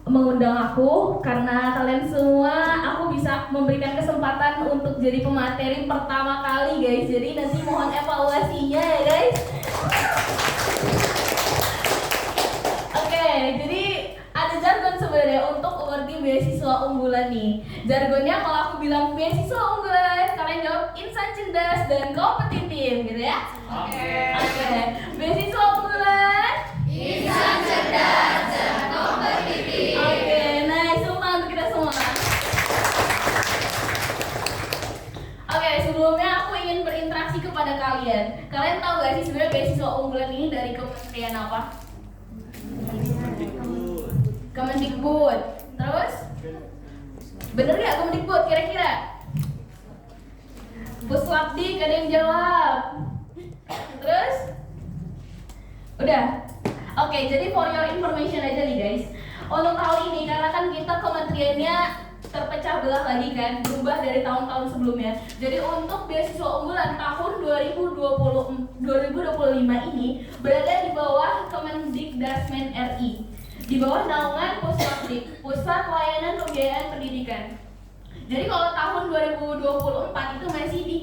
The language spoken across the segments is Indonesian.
mengundang aku karena kalian semua aku bisa memberikan kesempatan untuk jadi pemateri pertama kali guys. Jadi nanti mohon evaluasinya ya guys. Oke, jadi ada jargon sebenarnya untuk mengerti beasiswa unggulan nih. Jargonnya kalau aku bilang beasiswa unggulan, kalian jawab insan cerdas dan kompetitif gitu ya. Oke. Beasiswa unggulan, insan cerdas dan kompetitif. Oke, nice, semua untuk kita semua. Oke, sebelumnya aku ingin berinteraksi kepada kalian. Kalian tahu gak sih sebenarnya beasiswa unggulan ini dari kementerian apa? Kemendikbud. Terus? Bener gak Kemendikbud kira-kira? Puslapdik, ada yang jawab. Terus? Udah? Oke, jadi for your information aja nih guys. Untuk tahun ini, karena kan kita kementeriannya terpecah belah lagi kan, berubah dari tahun-tahun sebelumnya. Jadi untuk beasiswa unggulan tahun 2025 ini berada di bawah Kemendikdasmen RI, di bawah naungan Puslapdik, Pusat Layanan Pembiayaan Pendidikan. Jadi kalau tahun 2024 itu masih di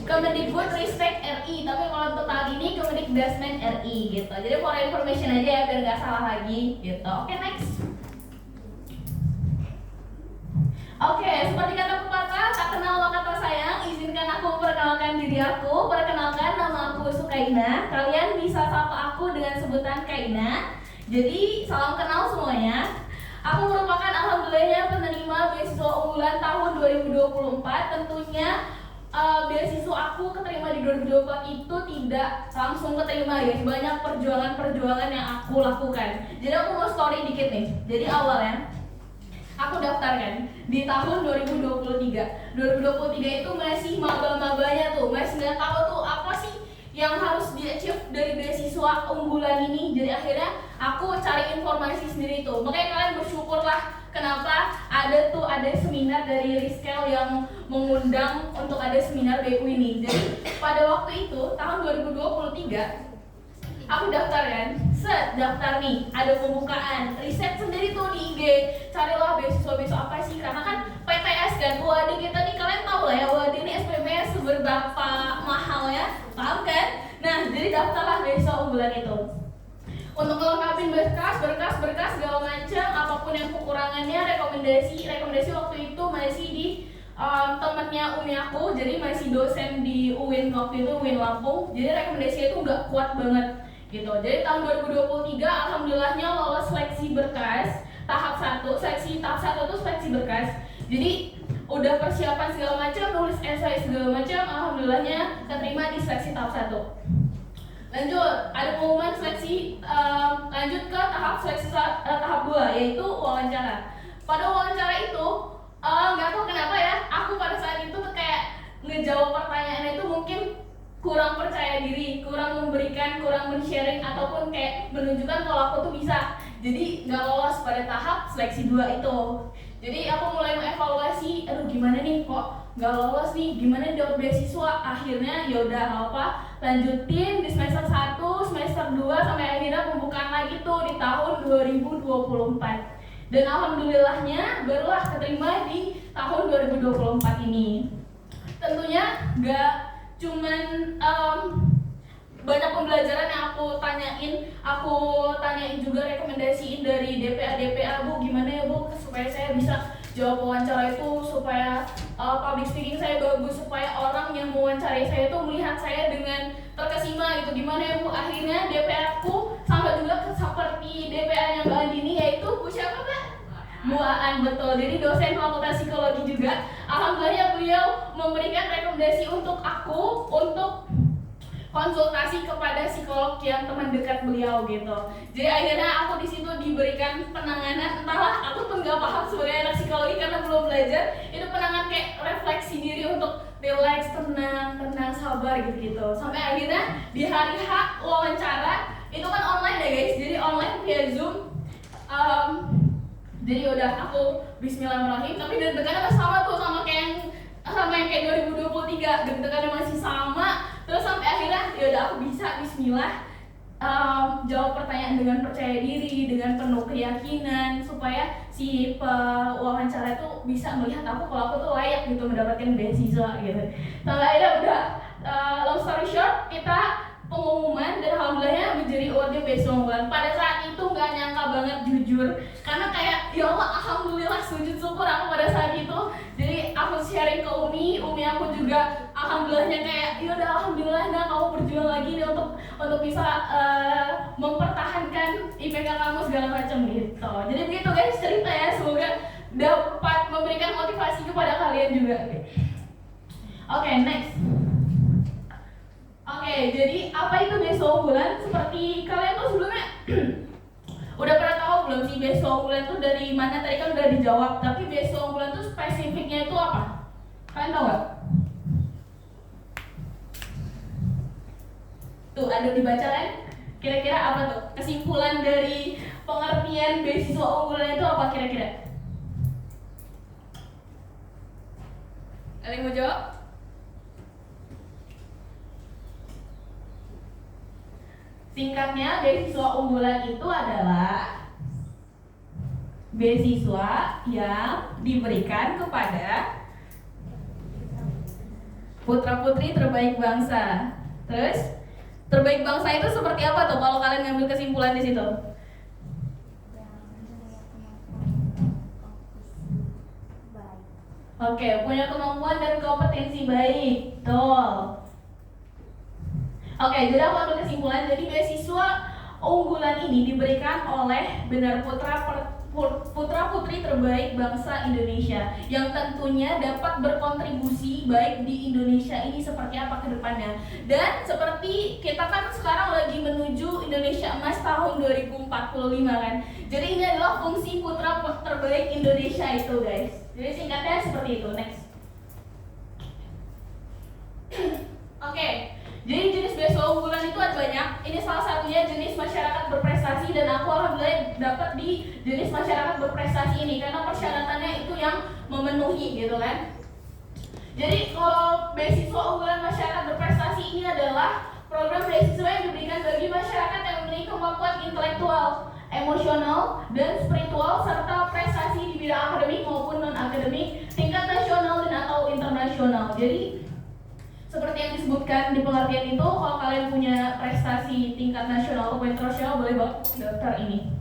Kemendikbud Ristek RI, tapi kalau untuk tahun ini Kemendikdasmen RI gitu. Jadi for information aja ya biar nggak salah lagi gitu. Oke, next. Oke, seperti kata pepatah, tak kenal maka tak sayang. Izinkan aku memperkenalkan diri aku. Perkenalkan, nama aku Sukaina. Kalian bisa sapa aku dengan sebutan Kaina. Jadi salam kenal semuanya. Aku merupakan alhamdulillahnya penerima beasiswa unggulan tahun 2024. Tentunya beasiswa aku keterima di 2024 itu tidak langsung keterima guys. Banyak perjuangan-perjuangan yang aku lakukan. Jadi aku mau story dikit nih. Jadi awalnya aku daftar kan di tahun 2023. 2023 itu masih maba-mabanya tuh, masih nggak tahu tuh apa sih yang harus di-achieve dari beasiswa unggulan ini. Jadi akhirnya aku cari informasi sendiri tuh. Makanya kalian bersyukurlah kenapa ada seminar dari Riskel yang mengundang untuk ada seminar BU ini. Jadi pada waktu itu tahun 2023 aku daftar kan, daftar nih, ada pembukaan, riset sendiri tuh di IG, carilah beasiswa apa sih, karena kan PTS kan, UAD kita nih kalian tahu lah ya, UAD ini SPP seberapa mahal ya, paham kan? Nah, jadi daftarlah beasiswa unggulan itu. Untuk melengkapi berkas segala macam, apapun yang kekurangannya, rekomendasi waktu itu masih di temennya Umi aku, jadi masih dosen di UIN waktu itu, UIN Lampung, jadi rekomendasinya itu nggak kuat banget gitu. Jadi tahun 2023 alhamdulillahnya lolos seleksi berkas tahap 1. Seleksi tahap 1 itu seleksi berkas. Jadi udah persiapan segala macam, nulis esai segala macam, alhamdulillahnya keterima di seleksi tahap 1. Lanjut, ada pengumuman seleksi lanjut ke tahap 2 yaitu wawancara. Pada wawancara itu nggak tahu kenapa ya, aku pada saat itu kayak ngejawab pertanyaan itu mungkin kurang percaya diri, kurang men-sharing ataupun kayak menunjukkan kalau aku tuh bisa. Jadi nggak lolos pada tahap seleksi 2 itu. Jadi aku mulai mengevaluasi, aduh gimana nih kok nggak lolos nih, gimana dapat beasiswa. Akhirnya yaudah apa, lanjutin di semester 1, semester 2 sampai akhirnya pembukaan lagi tuh di tahun 2024. Dan alhamdulillahnya barulah keterima di tahun 2024 ini. Tentunya nggak cuman banyak pembelajaran yang aku tanyain juga rekomendasiin dari DPA Bu, gimana ya Bu supaya saya bisa jawab wawancara itu, supaya public speaking saya bagus, supaya orang yang mewawancarai saya itu melihat saya dengan terkesima gitu, gimana ya Bu. Akhirnya DPA aku sama juga seperti DPA-nya Mbak Andini, yaitu Bu siapa Mbak? Bu Aan, betul. Jadi dosen fakultas psikologi juga. Alhamdulillah beliau memberikan rekomendasi untuk aku untuk konsultasi kepada psikolog yang teman dekat beliau gitu. Jadi akhirnya aku di situ diberikan penanganan, entahlah aku pun nggak paham sebagai anak psikologi karena belum belajar. Itu penanganan kayak refleksi diri untuk relax, tenang, sabar gitu. Sampai akhirnya di hari H wawancara itu kan online ya guys. Jadi online via Zoom. Jadi udah aku bismillahirrahmanirrahim, tapi deg-degannya masih sama tuh sama yang kayak 2023, deg-degannya masih sama. Terus sampai akhirnya ya udah aku bisa bismillah. jawab pertanyaan dengan percaya diri, dengan penuh keyakinan, supaya si pewawancara itu bisa melihat aku kalau aku tuh layak gitu mendapatkan beasiswa gitu. Sampai akhirnya udah long story short, kita pengumuman dan alhamdulillahnya menjadi awardnya beasiswa unggulan. Pada saat itu nggak nyangka banget jujur, karena kayak ya Allah alhamdulillah sujud syukur aku pada saat itu. Jadi aku sharing ke Umi aku juga alhamdulillahnya kayak ya udah alhamdulillah nah kamu berjuang lagi nih untuk bisa mempertahankan IPK kamu segala macam gitu. Jadi begitu guys cerita ya, semoga dapat memberikan motivasi kepada kalian juga. Oke, next. Oke, jadi apa itu beasiswa unggulan? Seperti kalian tuh sebelumnya udah pernah tahu belum sih beasiswa unggulan tuh dari mana? Tadi kan udah dijawab, tapi beasiswa unggulan tuh spesifiknya itu apa? Kalian tahu nggak? Tuh ada dibaca kan? Kira-kira apa tuh? Kesimpulan dari pengertian beasiswa unggulan itu apa kira-kira? Ada yang mau jawab? Singkatnya, beasiswa unggulan itu adalah beasiswa yang diberikan kepada putra-putri terbaik bangsa. Terus, terbaik bangsa itu seperti apa tuh kalau kalian ngambil kesimpulan di situ? Oke, punya kemampuan dan kompetensi baik. Betul. Oke, jadi aku ambil kesimpulan. Jadi beasiswa unggulan ini diberikan oleh benar putra-putri terbaik bangsa Indonesia yang tentunya dapat berkontribusi baik di Indonesia ini seperti apa ke depannya. Dan seperti kita kan sekarang lagi menuju Indonesia Emas tahun 2045 kan. Jadi ini adalah fungsi putra terbaik Indonesia itu guys. Jadi singkatnya seperti itu. Next. Oke. Jadi jenis beasiswa unggulan itu ada banyak. Ini salah satunya jenis masyarakat berprestasi dan aku alhamdulillah dapat di jenis masyarakat berprestasi ini karena persyaratannya itu yang memenuhi gitu kan. Jadi kalau beasiswa unggulan masyarakat berprestasi ini adalah program beasiswa yang diberikan bagi masyarakat yang memiliki kemampuan intelektual, emosional, dan spiritual serta prestasi di bidang akademik maupun non akademik tingkat nasional dan atau internasional. Jadi seperti yang disebutkan di pengertian itu, kalau kalian punya prestasi tingkat nasional atau internasional boleh banget daftar ini.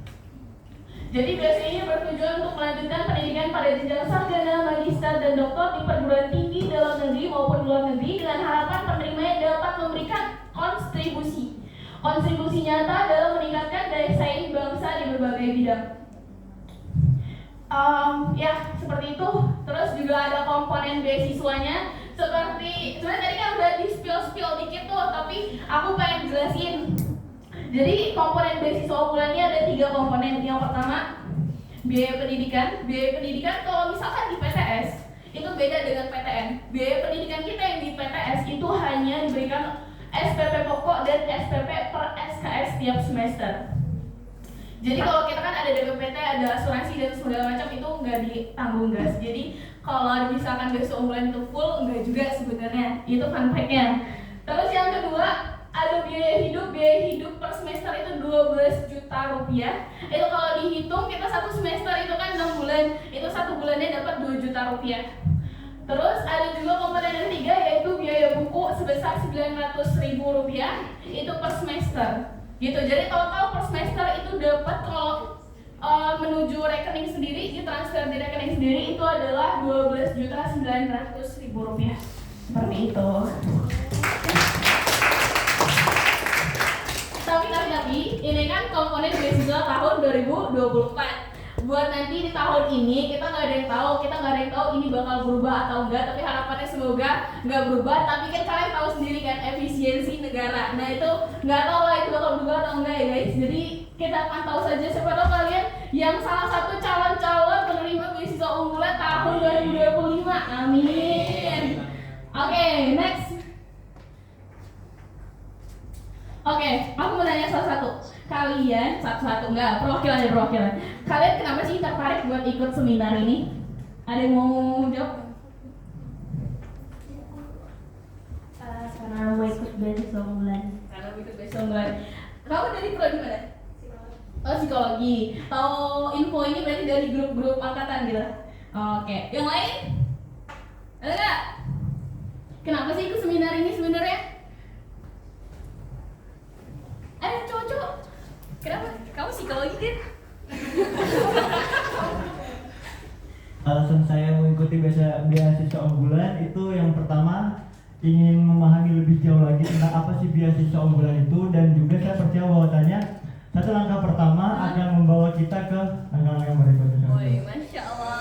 Jadi beasiswa ini bertujuan untuk melanjutkan pendidikan pada jenjang sarjana, magister, dan doktor di perguruan tinggi dalam negeri maupun luar negeri dengan harapan penerimanya dapat memberikan kontribusi nyata dalam meningkatkan daya saing bangsa di berbagai bidang. Ya seperti itu. Terus juga ada komponen beasiswanya. Seperti sebenarnya tadi kan udah di spill dikit tuh, tapi aku pengen jelasin. Jadi komponen beasiswa unggulannya ada 3 komponen. Yang pertama biaya pendidikan. Biaya pendidikan kalau misalkan di PTS itu beda dengan PTN. Biaya pendidikan kita yang di PTS itu hanya diberikan SPP pokok dan SPP per SKS tiap semester. Jadi kalau kita kan ada DPPT, ada asuransi dan segala macam itu nggak ditanggung guys. Jadi kalau misalkan beasiswa unggulan itu full, enggak juga sebenarnya. Itu fun fact-nya. Terus yang kedua ada biaya hidup per semester itu 12 juta rupiah. Itu kalau dihitung kita satu semester itu kan 6 bulan, itu 1 bulannya dapat 2 juta rupiah. Terus ada juga komponen yang ketiga yaitu biaya buku sebesar 900.000 rupiah itu per semester. Gitu. Jadi total per semester itu dapat kalau menuju rekening sendiri, ditransfer di rekening sendiri itu adalah 12.900.000 rupiah. Seperti itu. Tapi ini kan komponen beasiswa tahun 2024. Buat nanti di tahun ini kita nggak ada yang tahu, ini bakal berubah atau enggak. Tapi harapannya semoga nggak berubah. Tapi kan kalian tahu sendiri kan efisiensi negara. Nah itu nggak tahu lah itu bakal berubah atau enggak ya guys. Jadi kita akan tahu saja siapa tahu kalian yang salah satu calon-calon penerima beasiswa unggulan tahun 2025. Amin. Oke, next. Oke, aku mau nanya salah satu. Kalian satu-satu enggak perwakilan. Kalian kenapa sih tertarik buat ikut seminar ini? Ada yang mau jawab? Karena mau ikut beasiswa unggulan. Karena ikut beasiswa unggulan. Kamu dari prodi mana? Oh, psikologi. Tahu info ini berarti dari grup-grup angkatan gitu. Oke, yang lain? Ada nggak? Kenapa sih ikut seminar ini sebenarnya? Ayo cowok-cowok. Kenapa? Kamu psikologi kan? Alasan saya mengikuti beasiswa unggulan itu yang pertama ingin memahami lebih jauh lagi tentang apa sih beasiswa unggulan itu, dan juga saya percaya bahwasanya satu langkah pertama akan membawa kita ke langkah-langkah berikutnya. Woi, Masya Allah.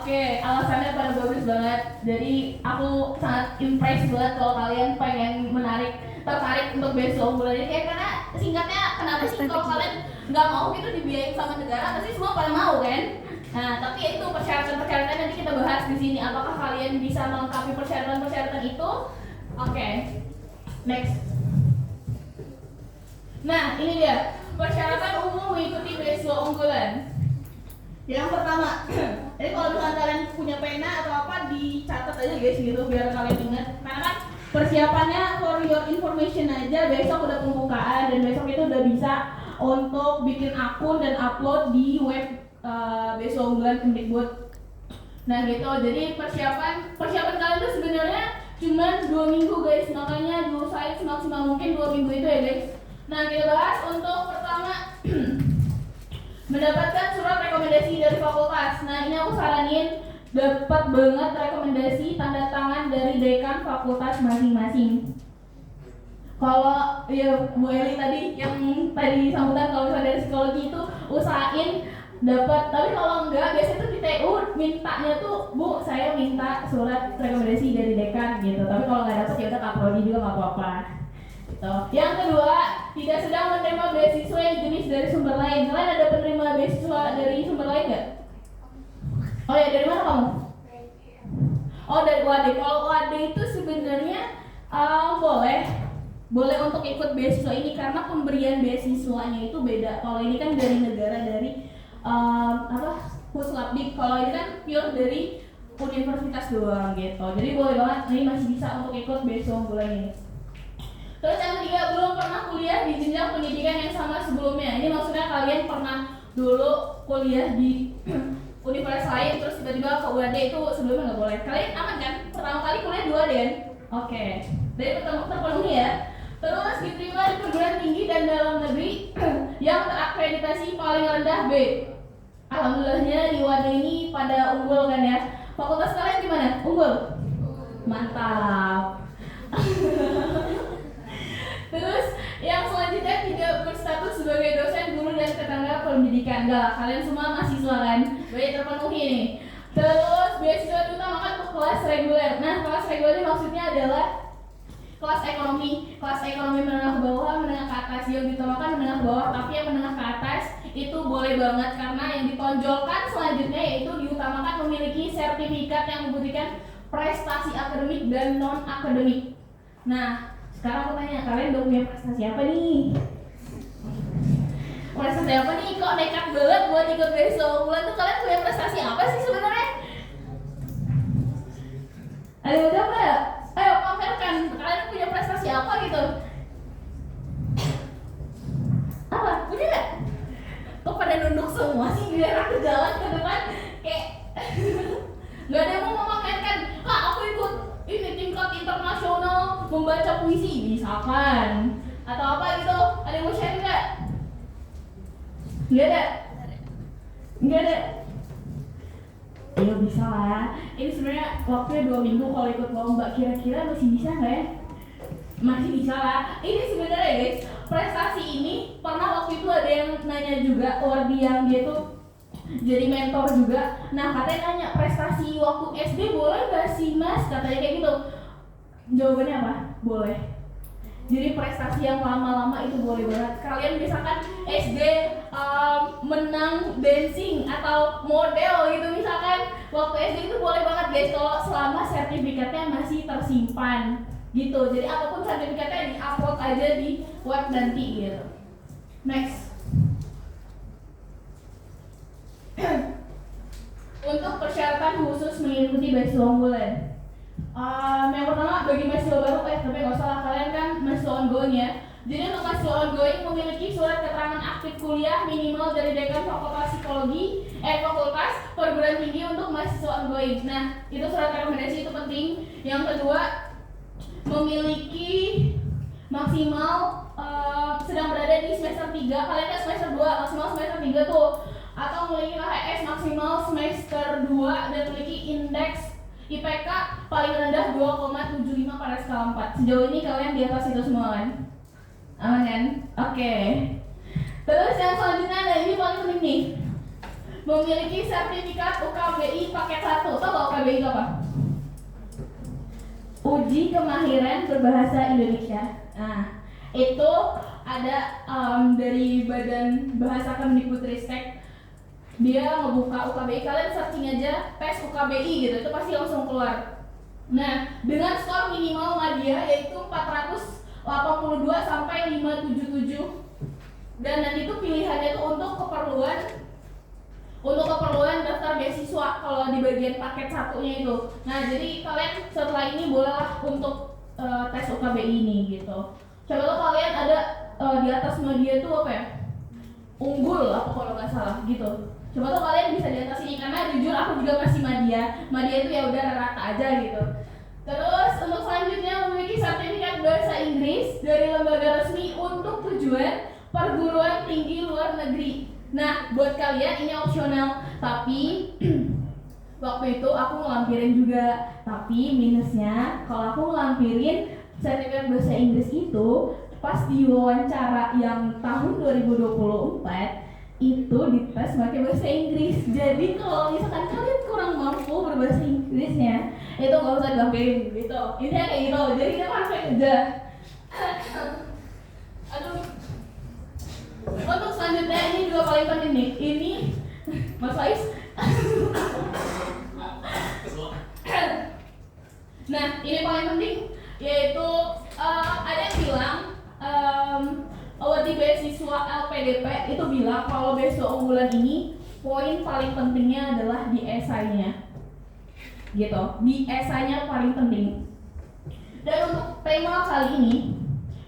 Oke, alasannya pada bagus banget. Jadi aku sangat impress banget kalau kalian pengen tertarik untuk beasiswa unggulan ini. Karena singkatnya, kenapa sih kalau kalian nggak mau gitu dibiayain sama negara, pasti semua pada mau kan? Nah, tapi itu persyaratan nanti kita bahas di sini. Apakah kalian bisa melengkapi persyaratan itu? Oke. Next. Nah, ini dia persyaratan umum mengikuti beasiswa unggulan. Yang pertama, jadi kalau misalnya kalian punya pena atau apa, dicatat aja guys gitu biar kalian ingat. Karena kan persiapannya for your information aja, besok udah pembukaan dan besok itu udah bisa untuk bikin akun dan upload di web beasiswa unggulan Kemdikbud. Nah gitu, jadi persiapan kalian tuh sebenarnya cuma 2 minggu guys, makanya diusahain semaksimal mungkin 2 minggu itu ya guys. Nah kita bahas untuk pertama mendapatkan surat rekomendasi dari fakultas. Nah ini aku saranin dapat banget rekomendasi tanda tangan dari dekan fakultas masing-masing. Kalau ya Bu Eli tadi yang tadi sambutan, kalau misalnya dari psikologi itu usahain dapat, tapi kalau enggak biasanya tuh di TU mintanya tuh, Bu saya minta surat rekomendasi dari dekan gitu. Tapi kalau nggak dapat ya udah kaprodi juga nggak apa-apa. Gitu. Yang kedua, tidak sedang menerima beasiswa yang jenis dari sumber lain. Kalian ada penerima beasiswa dari sumber lain nggak? Oh ya, dari mana kamu? Oh dari UAD. Kalau UAD itu sebenarnya boleh untuk ikut beasiswa ini karena pemberian beasiswanya itu beda. Kalau ini kan dari negara, dari Puslapdik. Kalau ini kan pure dari universitas doang gitu. Jadi boleh banget, ini masih bisa untuk ikut beasiswa unggulan ini. Terus yang ketiga, belum pernah kuliah di jenjang pendidikan yang sama sebelumnya. Ini maksudnya kalian pernah dulu kuliah di universitas lain terus tiba-tiba ke UAD, itu sebelumnya nggak boleh. Kalian aman kan? Pertama kali kuliah di UAD kan? Oke. Jadi terpenuhi ya. Terus diterima di perguruan tinggi dan dalam negeri yang terakreditasi paling rendah B. Alhamdulillahnya di UAD ini pada unggul kan ya. Fakultas kalian gimana? Unggul? Mantap. Terus yang selanjutnya tidak berstatus sebagai dosen, guru dan tenaga pendidikan. Enggak, kalian semua mahasiswa kan? Baik, terpenuhi nih. Terus beasiswa diutamakan untuk kelas reguler. Nah, kelas reguler maksudnya adalah kelas ekonomi menengah ke bawah, menengah ke atas. Yang diutamakan menengah ke bawah, tapi yang menengah ke atas itu boleh banget karena yang ditonjolkan selanjutnya yaitu diutamakan memiliki sertifikat yang membuktikan prestasi akademik dan non akademik. Nah, sekarang aku tanya, kalian udah punya prestasi apa nih? Prestasi apa nih? Kok nekat banget buat ikut beasiswa unggulan tuh? Kalian punya prestasi apa sih sebenarnya? Ada yang jawab nggak? Ayo pamerkan, kalian punya prestasi apa gitu? Apa? Punya nggak? Kok pada nunduk semua sih biar aku jalan ke depan? Kayak nggak ada yang mau memamerkan. Kak, aku ikut ini tingkat internasional membaca puisi misalkan, atau apa gitu. Ada yang mau share nggak? Nggak ada. Ya bisa lah. Ini sebenarnya waktunya 2 minggu kalau ikut lomba, kira-kira masih bisa nggak ya? Masih bisa lah. Ini sebenarnya guys, prestasi ini pernah waktu itu ada yang nanya juga, Wardi yang dia tuh jadi mentor juga. Nah katanya nanya, prestasi waktu SD boleh gak sih mas? Katanya kayak gitu. Jawabannya apa? Boleh. Jadi prestasi yang lama-lama itu boleh banget. Kalian misalkan SD menang dancing atau model gitu misalkan, waktu SD itu boleh banget guys kalau selama sertifikatnya masih tersimpan gitu. Jadi apapun sertifikatnya di-upload aja di web nanti gitu. Next. Untuk persyaratan khusus mengikuti beasiswa unggulan. Yang pertama bagi mahasiswa baru, tapi nggak salah, kalian kan mahasiswa ongoing ya. Jadi untuk mahasiswa ongoing memiliki surat keterangan aktif kuliah minimal dari dekan fakultas psikologi, fakultas perguruan tinggi untuk mahasiswa ongoing. Nah, itu surat rekomendasi itu penting. Yang kedua, memiliki maksimal sedang berada di semester 3, kalian kan semester 2, maksimal semester 3 tuh, atau memiliki HES maksimal semester 2 dan memiliki indeks IPK paling rendah 2,75 pada skala 4. Sejauh ini kalian di atas itu semua kan? Aman kan? Oke. Terus yang selanjutnya, nah ini paling penting nih, memiliki sertifikat UKBI paket 1. Tahu gak UKBI itu apa? Uji kemahiran berbahasa Indonesia. Nah, itu ada dari Badan Bahasa Kemdikbudristek. Dia ngebuka UKBI, kalian searching aja tes UKBI gitu, itu pasti langsung keluar. Nah, dengan skor minimal Madya yaitu 482 sampai 577. Dan nanti itu pilihannya itu untuk keperluan daftar beasiswa kalau di bagian paket satunya itu. Nah, jadi kalian setelah ini bolehlah untuk tes UKBI ini gitu. Coba tuh kalian ada di atas Madya itu apa ya? Unggul apa kalau nggak salah gitu. Coba tuh kalian bisa di atas ini, karena jujur aku juga masih Madya itu ya udah rata aja gitu. Terus untuk selanjutnya memiliki sertifikat bahasa Inggris dari lembaga resmi untuk tujuan perguruan tinggi luar negeri. Nah, buat kalian ini opsional, tapi waktu itu aku ngelampirin juga. Tapi minusnya kalau aku ngelampirin sertifikat bahasa Inggris itu pas di wawancara yang tahun 2024 itu dites pakai bahasa Inggris. Jadi kalau misalkan kalian kurang mampu berbahasa Inggrisnya, itu nggak usah dilampirin gitu. Intinya kayak gitu. Jadi kita pakai aja. Aduh. Untuk selanjutnya ini juga paling penting nih. Ini Mas Faiz. Nah, ini paling penting yaitu ada yang bilang di beasiswa LPDP itu bilang kalau beasiswa unggulan ini poin paling pentingnya adalah di esainya gitu, di esainya paling penting. Dan untuk tema kali ini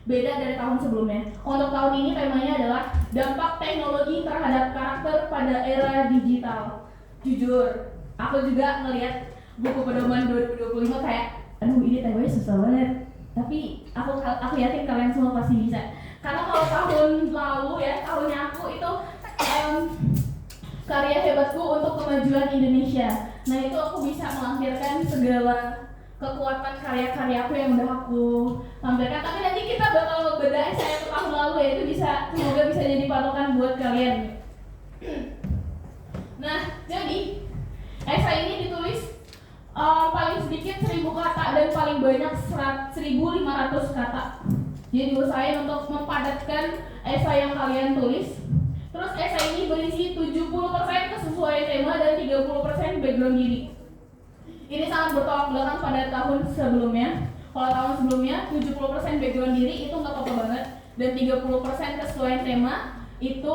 beda dari tahun sebelumnya. Untuk tahun ini temanya adalah dampak teknologi terhadap karakter pada era digital. Jujur, aku juga ngelihat buku pedoman 2025 kayak, aduh ini temanya susah banget. Tapi aku yakin kalian semua pasti bisa. Karena kalau tahun lalu ya, tahunnya aku itu karya hebatku untuk kemajuan Indonesia. Nah itu aku bisa melampirkan segala kekuatan karya-karyaku yang udah aku tampilkan. Tapi nanti kita bakal ngebedain saya tahun lalu ya, itu bisa, semoga bisa jadi patokan buat kalian. Nah jadi esai ini ditulis paling sedikit 1000 kata dan paling banyak 1500 kata. Jadi usahain untuk mempadatkan esai yang kalian tulis. Terus esai ini berisi 70% kesesuaian tema dan 30% background diri. Ini sangat bertolak belakang pada tahun sebelumnya. Kalau tahun sebelumnya 70% background diri itu nggak apa-apa banget, dan 30% kesesuaian tema itu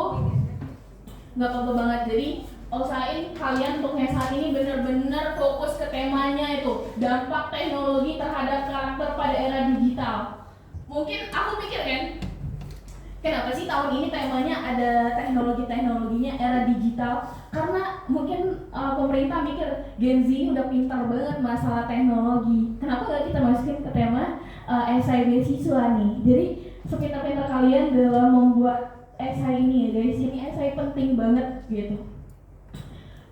nggak apa-apa banget. Jadi usahain kalian untuk yang saat ini benar-benar fokus ke temanya itu, dampak teknologi terhadap karakter pada era digital. Mungkin aku pikir kan, kenapa sih tahun ini temanya ada teknologinya era digital? Karena mungkin pemerintah mikir Gen Z ini udah pintar banget masalah teknologi. Kenapa nggak kita masukin ke tema esai beasiswa nih? Jadi sepintar-pintar kalian dalam membuat esai ini ya guys. Ini esai penting banget gitu.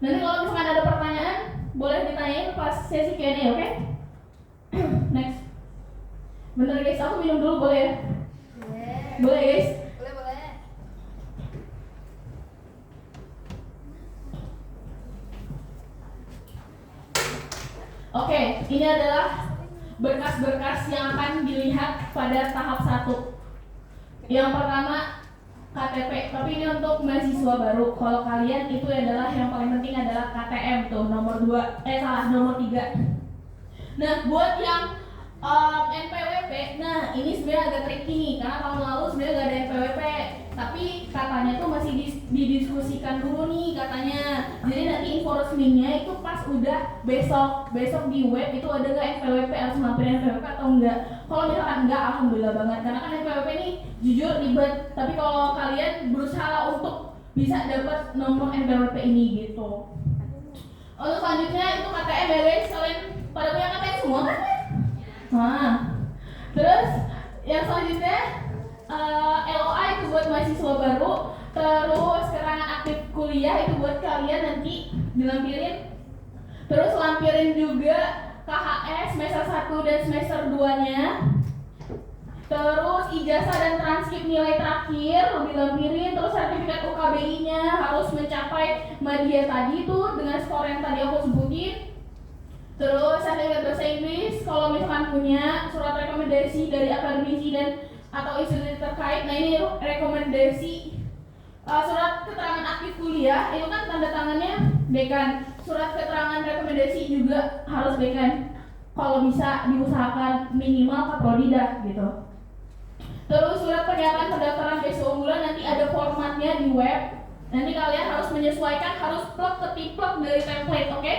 Nanti kalau misalkan ada pertanyaan, boleh ditanyain pas sesi Q&A, oke? Next. Bentar guys, aku minum dulu boleh ya? Boleh guys? Boleh. Oke, ini adalah berkas-berkas yang akan dilihat pada tahap 1. Yang pertama KTP, tapi ini untuk mahasiswa baru. Kalau kalian itu adalah yang paling penting adalah KTM tuh nomor 3. Nah, buat yang NPWP, nah ini sebenarnya agak tricky nih karena tahun lalu sebenarnya gak ada NPWP, tapi kata katanya tuh masih didiskusikan dulu nih katanya. Jadi nanti info resminya itu pas udah besok di web itu ada nggak NPWP, harus mampir NPWP atau enggak. Kalau misalkan enggak, alhamdulillah banget karena kan NPWP ini jujur ribet. Tapi kalau kalian berusaha untuk bisa dapat nomor NPWP ini gitu. Untuk selanjutnya itu KTM ya guys, kalian pada punya KTM semua kan? Nah, terus yang selanjutnya LOA itu buat mahasiswa baru, terus keterangan aktif kuliah itu buat kalian nanti dilampirin. Terus lampirin juga KHS semester 1 dan semester 2-nya. Terus ijazah dan transkrip nilai terakhir dilampirin. Terus sertifikat UKBI-nya harus mencapai media tadi tuh dengan skor yang tadi aku sebutin. Terus sertifikat bahasa Inggris kalau misalkan punya, surat rekomendasi dari akademisi dan atau institusi terkait. Nah ini rekomendasi surat keterangan aktif kuliah itu kan tanda tangannya dekan. Surat keterangan rekomendasi juga harus dekan. Kalau bisa diusahakan minimal kaprodi dah gitu. Terus surat pernyataan pendaftaran beasiswa unggulan nanti ada formatnya di web. Nanti kalian harus menyesuaikan, harus plug ketiplok dari template, oke?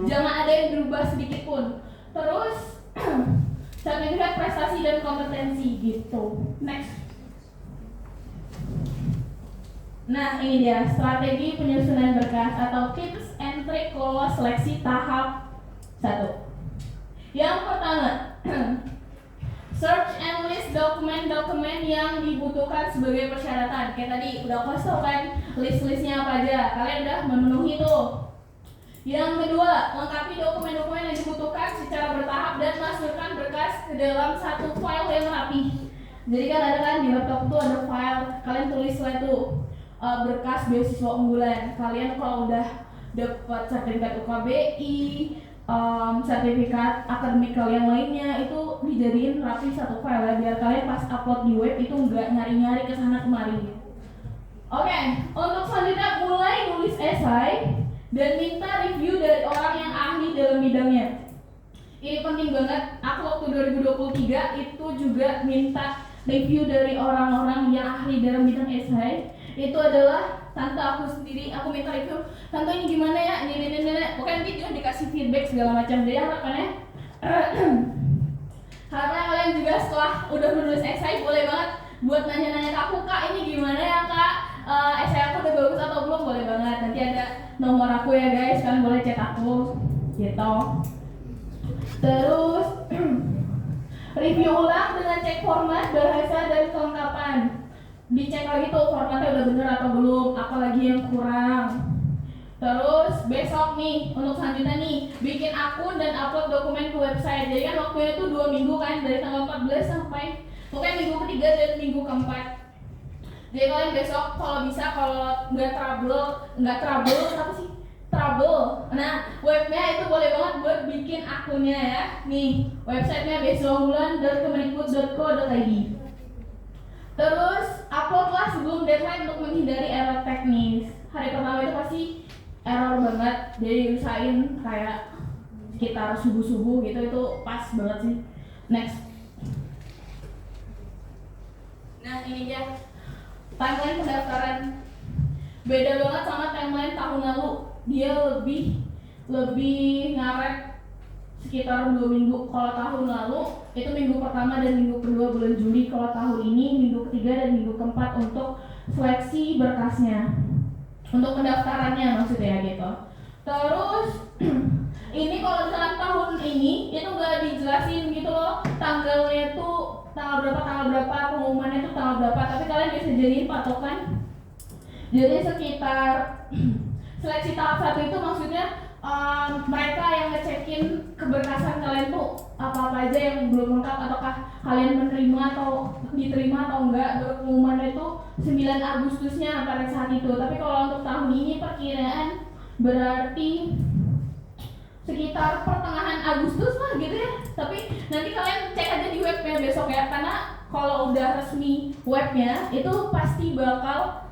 Jangan ada yang berubah sedikit pun. Terus sertifikat prestasi dan kompetensi gitu. Next. Nah ini dia strategi penyusunan berkas atau tips and trick lolos seleksi tahap 1. Yang pertama, search and list dokumen-dokumen yang dibutuhkan sebagai persyaratan. Kayak tadi udah aku tau kan list-listnya apa aja. Kalian udah memenuhi tuh. Yang kedua, lengkapi dokumen-dokumen yang dibutuhkan secara bertahap dan masukkan berkas ke dalam satu file yang rapi. Jadi kan ada kan di laptop tuh ada file, kalian tulislah tuh berkas beasiswa unggulan. Kalian kalau udah dapat sertifikat UKBI, sertifikat akademik kalian lainnya itu dijadiin rapi satu file ya, biar kalian pas upload di web itu nggak nyari-nyari kesana kemari. Oke, untuk selanjutnya mulai nulis esai dan minta review dari orang yang ahli dalam bidangnya. Ini penting banget. Aku waktu 2023 itu juga minta review dari orang-orang yang ahli dalam bidang esai. Itu adalah tante aku sendiri. Aku minta review, tante ini gimana ya, ini. Pokoknya nanti dia dikasih feedback segala macam. Jadi harapannya harapannya kalian juga setelah udah menulis esai boleh banget buat nanya-nanya ke aku, kak ini gimana ya kak, esai aku udah bagus atau belum, boleh banget. Nanti ada nomor aku ya guys, kalian boleh chat aku gitu. Terus review ulang dengan cek format, bahasa dan kelengkapan. Dicek lagi tuh formatnya udah bener atau belum, apalagi yang kurang. Terus besok nih untuk selanjutnya nih bikin akun dan upload dokumen ke website. Jadi kan waktunya tuh 2 minggu kan, dari tanggal 14 sampai pokoknya minggu ketiga dan minggu keempat. Jadi kalian besok kalau bisa, kalau nggak trouble. Nah webnya itu boleh banget buat bikin akunnya ya. Nih websitenya beasiswaunggulan.kemendikbud.co.id. Terus uploadlah sebelum deadline untuk menghindari error teknis. Hari pertama itu pasti error banget, jadi usahain kayak sekitar subuh-subuh gitu, itu pas banget sih. Next. Nah ini dia timeline pendaftaran. Beda banget sama timeline tahun lalu. Dia lebih ngaret sekitar 2 minggu. Kalau tahun lalu itu minggu pertama dan minggu kedua bulan Juli. Kalau tahun ini minggu ketiga dan minggu keempat untuk seleksi berkasnya, untuk pendaftarannya maksudnya gitu. Terus ini kalau misalkan tahun ini itu nggak dijelasin gitu loh, tanggalnya tuh tanggal berapa, pengumumannya tuh tanggal berapa, tapi kalian bisa jadiin patokan. Jadi sekitar seleksi tahap 1 itu maksudnya mereka yang ngecekin keberkasan kalian tuh apa-apa aja yang belum lengkap, ataukah kalian menerima atau diterima atau enggak. Pengumumannya itu 9 Agustusnya pada saat itu. Tapi kalau untuk tahun ini perkiraan berarti sekitar pertengahan Agustus lah gitu ya. Tapi nanti kalian cek aja di webnya besok ya, karena kalau udah resmi webnya itu pasti bakal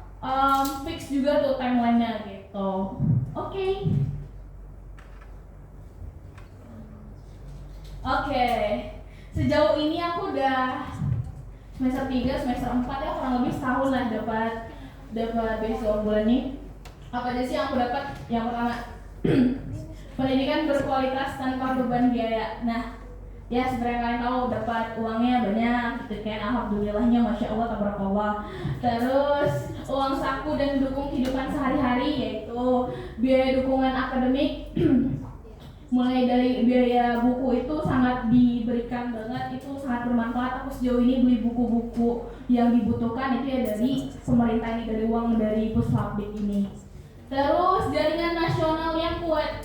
fix juga tuh timelinenya gitu. Oke. Sejauh ini aku udah semester 3, semester 4 ya, kurang lebih setahun lah dapat dapat beasiswa unggulan nih. Apa aja sih yang aku dapat? Yang pertama, pendidikan berkualitas tanpa beban biaya. Nah, ya seperti yang kalian tahu, dapat uangnya banyak gitu kan, alhamdulillahnya, masya Allah, tabarakallah. Terus uang saku dan mendukung kehidupan sehari-hari, yaitu biaya dukungan akademik. Mulai dari biaya buku itu sangat diberikan banget, itu sangat bermanfaat. Aku sejauh ini beli buku-buku yang dibutuhkan itu ya dari pemerintah ini, dari uang dari Puslapdik ini. Terus jaringan nasional yang kuat.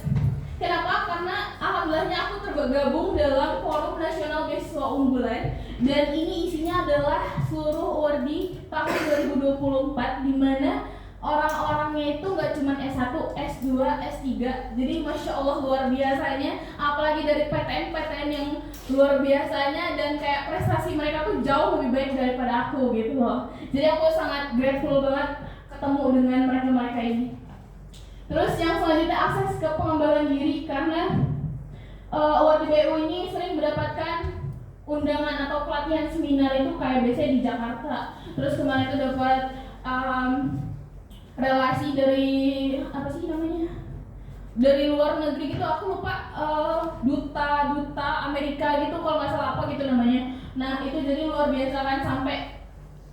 Kenapa? Karena alhamdulillahnya aku tergabung dalam Forum Nasional Beasiswa Unggulan, dan ini isinya adalah seluruh awardee tahun 2024, di mana orang-orangnya itu gak cuma S1, S2, S3. Jadi Masya Allah luar biasanya, apalagi dari PTN yang luar biasanya, dan kayak prestasi mereka tuh jauh lebih baik daripada aku gitu loh. Jadi aku sangat grateful banget ketemu dengan mereka-mereka ini. Terus yang selanjutnya, akses ke pengembangan diri, karena awardee BU ini sering mendapatkan undangan atau pelatihan seminar itu kayak biasanya di Jakarta. Terus kemarin itu dapat relasi dari apa sih namanya, dari luar negeri gitu, aku lupa, duta Amerika gitu kalau nggak salah, apa gitu namanya. Nah itu jadi luar biasa kan, sampai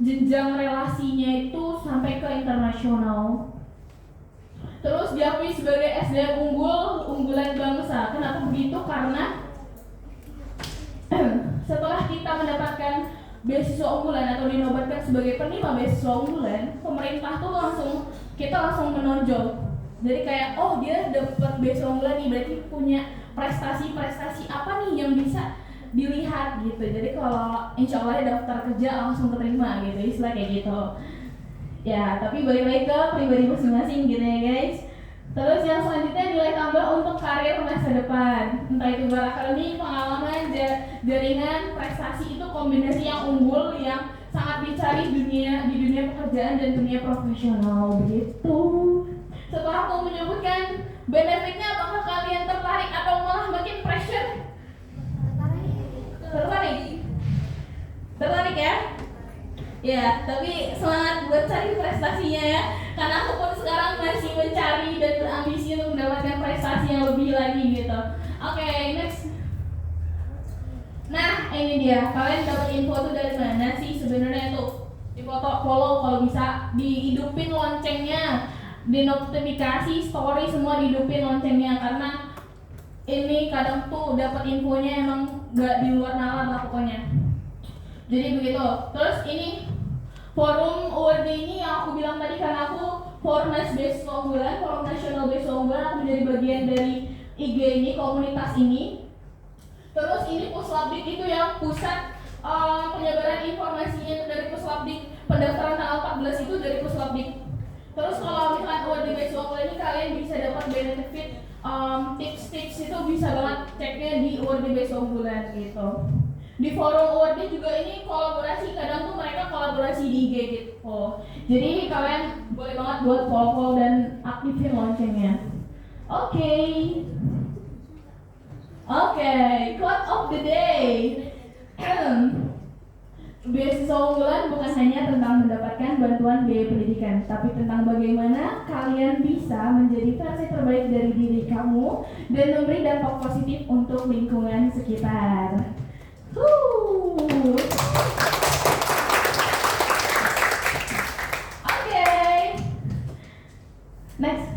jenjang relasinya itu sampai ke internasional. Terus diakui sebagai SDM unggulan bangsa. Kenapa begitu? Karena setelah kita mendapatkan beasiswa unggulan atau dinobatkan sebagai penerima beasiswa unggulan, pemerintah tuh kita langsung menonjol. Jadi kayak, oh dia dapat beasiswa unggulan nih, berarti punya prestasi apa nih yang bisa dilihat gitu. Jadi kalau insya Allah daftar kerja langsung keterima gitu, istilah kayak gitu. Ya, tapi balik lagi ke pribadi masing-masing gitu ya guys. Terus yang selanjutnya, nilai tambah untuk karir masa depan. Entah itu berakademik, pengalaman, jaringan, prestasi, itu kombinasi yang unggul yang sangat dicari di dunia pekerjaan dan dunia profesional begitu. Setelah aku menyebutkan benefitnya, apakah kalian tertarik atau malah makin pressure? Tertarik ya? Ya, tapi semangat buat cari prestasinya ya. Karena aku pun sekarang masih mencari dan berambisi untuk mendapatkan prestasi yang lebih lagi gitu. Oke, next. Nah, ini dia. Kalian dapat info tuh dari mana sih sebenarnya tuh? Di foto, follow kalau bisa, dihidupin loncengnya, di notifikasi, story semua dihidupin loncengnya, karena ini kadang tuh dapat infonya emang gak di luar nalar lah pokoknya. Jadi begitu. Terus ini forum awardee ini yang aku bilang tadi, karena aku Fornas Beasiswa Unggulan, Forum Nasional Beasiswa Unggulan, aku menjadi bagian dari IG ini, komunitas ini. Terus ini Puslapdik itu yang pusat penyebaran informasinya dari Puslapdik. Pendaftaran tanggal 14 itu dari Puslapdik. Terus kalau misalkan awardee Beasiswa Unggulan ini, kalian bisa dapat benefit, tips-tips itu bisa banget ceknya di awardee Beasiswa Unggulan gitu. Di forum awardee juga ini kolaborasi, kadang tuh mereka kolaborasi di IG gitu. Jadi kalian boleh banget buat follow dan aktifin loncengnya. Oke, quote of the day. Beasiswa unggulan bukan hanya tentang mendapatkan bantuan biaya pendidikan, tapi tentang bagaimana kalian bisa menjadi versi terbaik dari diri kamu dan memberi dampak positif untuk lingkungan sekitar. Next.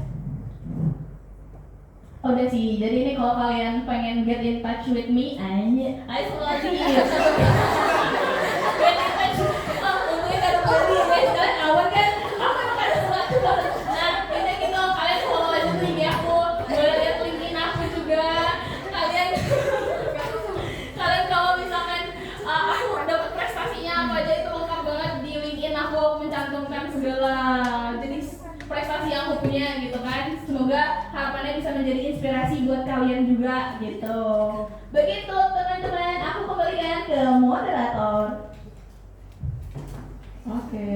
Udah sih, jadi ini kalau kalian pengen get in touch with me, ayo semua sih. Get in touch. Mungkin kan tadi guys, kalian awal kan, aku emang ada sesuatu banget. Nah, ini gitu, kalian follow aja tuh IG aku, boleh lihat linkin aku juga. Kalian kalau misalkan aku dapat prestasinya apa aja itu lengkap banget di LinkedIn aku mencantumkan segala jenis prestasi yang aku punya gitu kan. Semoga harapannya bisa menjadi inspirasi buat kalian juga gitu. Begitu teman-teman, aku kembalikan ke moderator. Oke.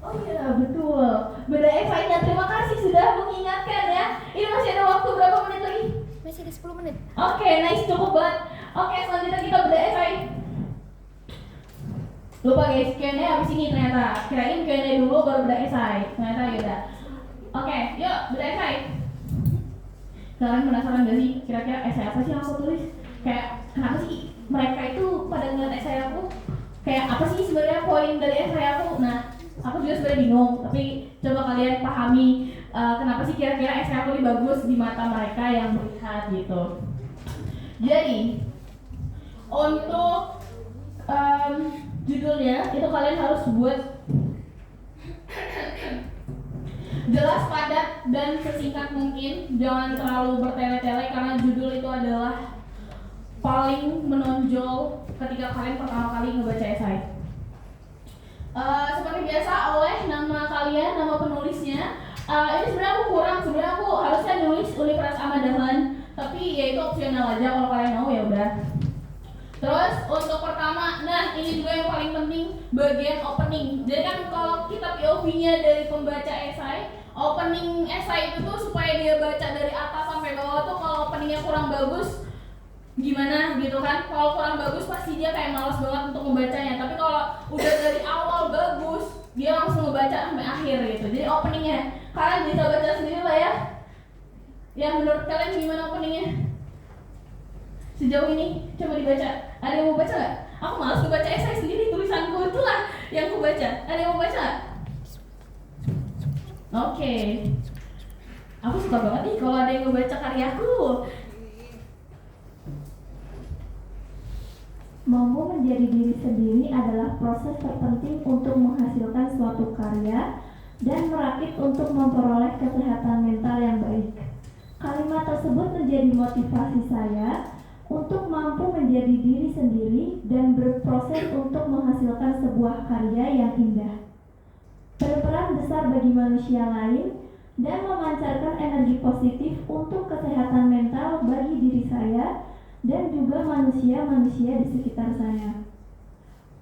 Oh iya betul. Beda Eva-nya, terima kasih sudah mengingatkan ya. Ini masih ada waktu berapa menit lagi? Masih ada 10 menit. Oke, nice, cukup banget. Oke, selanjutnya kita beda Eva. Lupa guys, Q&A habis ini ternyata. Kirain Q&A dulu baru bedah esai. Ternyata yaudah. Oke, yuk bedah esai. Kalian penasaran gak sih kira-kira esai apa sih yang aku tulis? Kayak kenapa sih mereka itu pada ngeliat esai aku? Kayak apa sih sebenarnya poin dari esai aku? Nah, aku juga sebenarnya bingung. Tapi coba kalian pahami kenapa sih kira-kira esai aku ini bagus di mata mereka yang melihat gitu. Jadi untuk judulnya itu kalian harus buat jelas, padat, dan sesingkat mungkin. Jangan terlalu bertele-tele karena judul itu adalah paling menonjol ketika kalian pertama kali ngebaca esai. Seperti biasa oleh nama kalian, nama penulisnya. Ini sebenarnya aku kurang, sebenarnya aku harusnya nulis Universitas Ahmad Dahlan, tapi ya itu opsional aja kalau kalian mau ya udah. Terus untuk pertama, nah ini juga yang paling penting, bagian opening. Jadi kan kalau kita POV-nya dari pembaca esai, opening esai itu tuh supaya dia baca dari atas sampai bawah tuh kalau openingnya kurang bagus gimana gitu kan. Kalau kurang bagus pasti dia kayak malas banget untuk membacanya. Tapi kalau udah dari awal bagus, dia langsung ngebaca sampai akhir gitu. Jadi openingnya kalian bisa baca sendiri lah ya. Ya menurut kalian gimana openingnya? Sejauh ini coba dibaca. Ada yang mau baca nggak? Aku malas ngebaca esai sendiri, tulisanku itulah yang aku baca. Ada yang mau baca nggak? Oke. Aku suka banget nih kalau ada yang ngebaca karyaku. Mampu menjadi diri sendiri adalah proses terpenting untuk menghasilkan suatu karya dan merakit untuk memperoleh kesehatan mental yang baik. Kalimat tersebut menjadi motivasi saya untuk mampu menjadi diri sendiri dan berproses untuk menghasilkan sebuah karya yang indah, berperan besar bagi manusia lain, dan memancarkan energi positif untuk kesehatan mental bagi diri saya dan juga manusia-manusia di sekitar saya.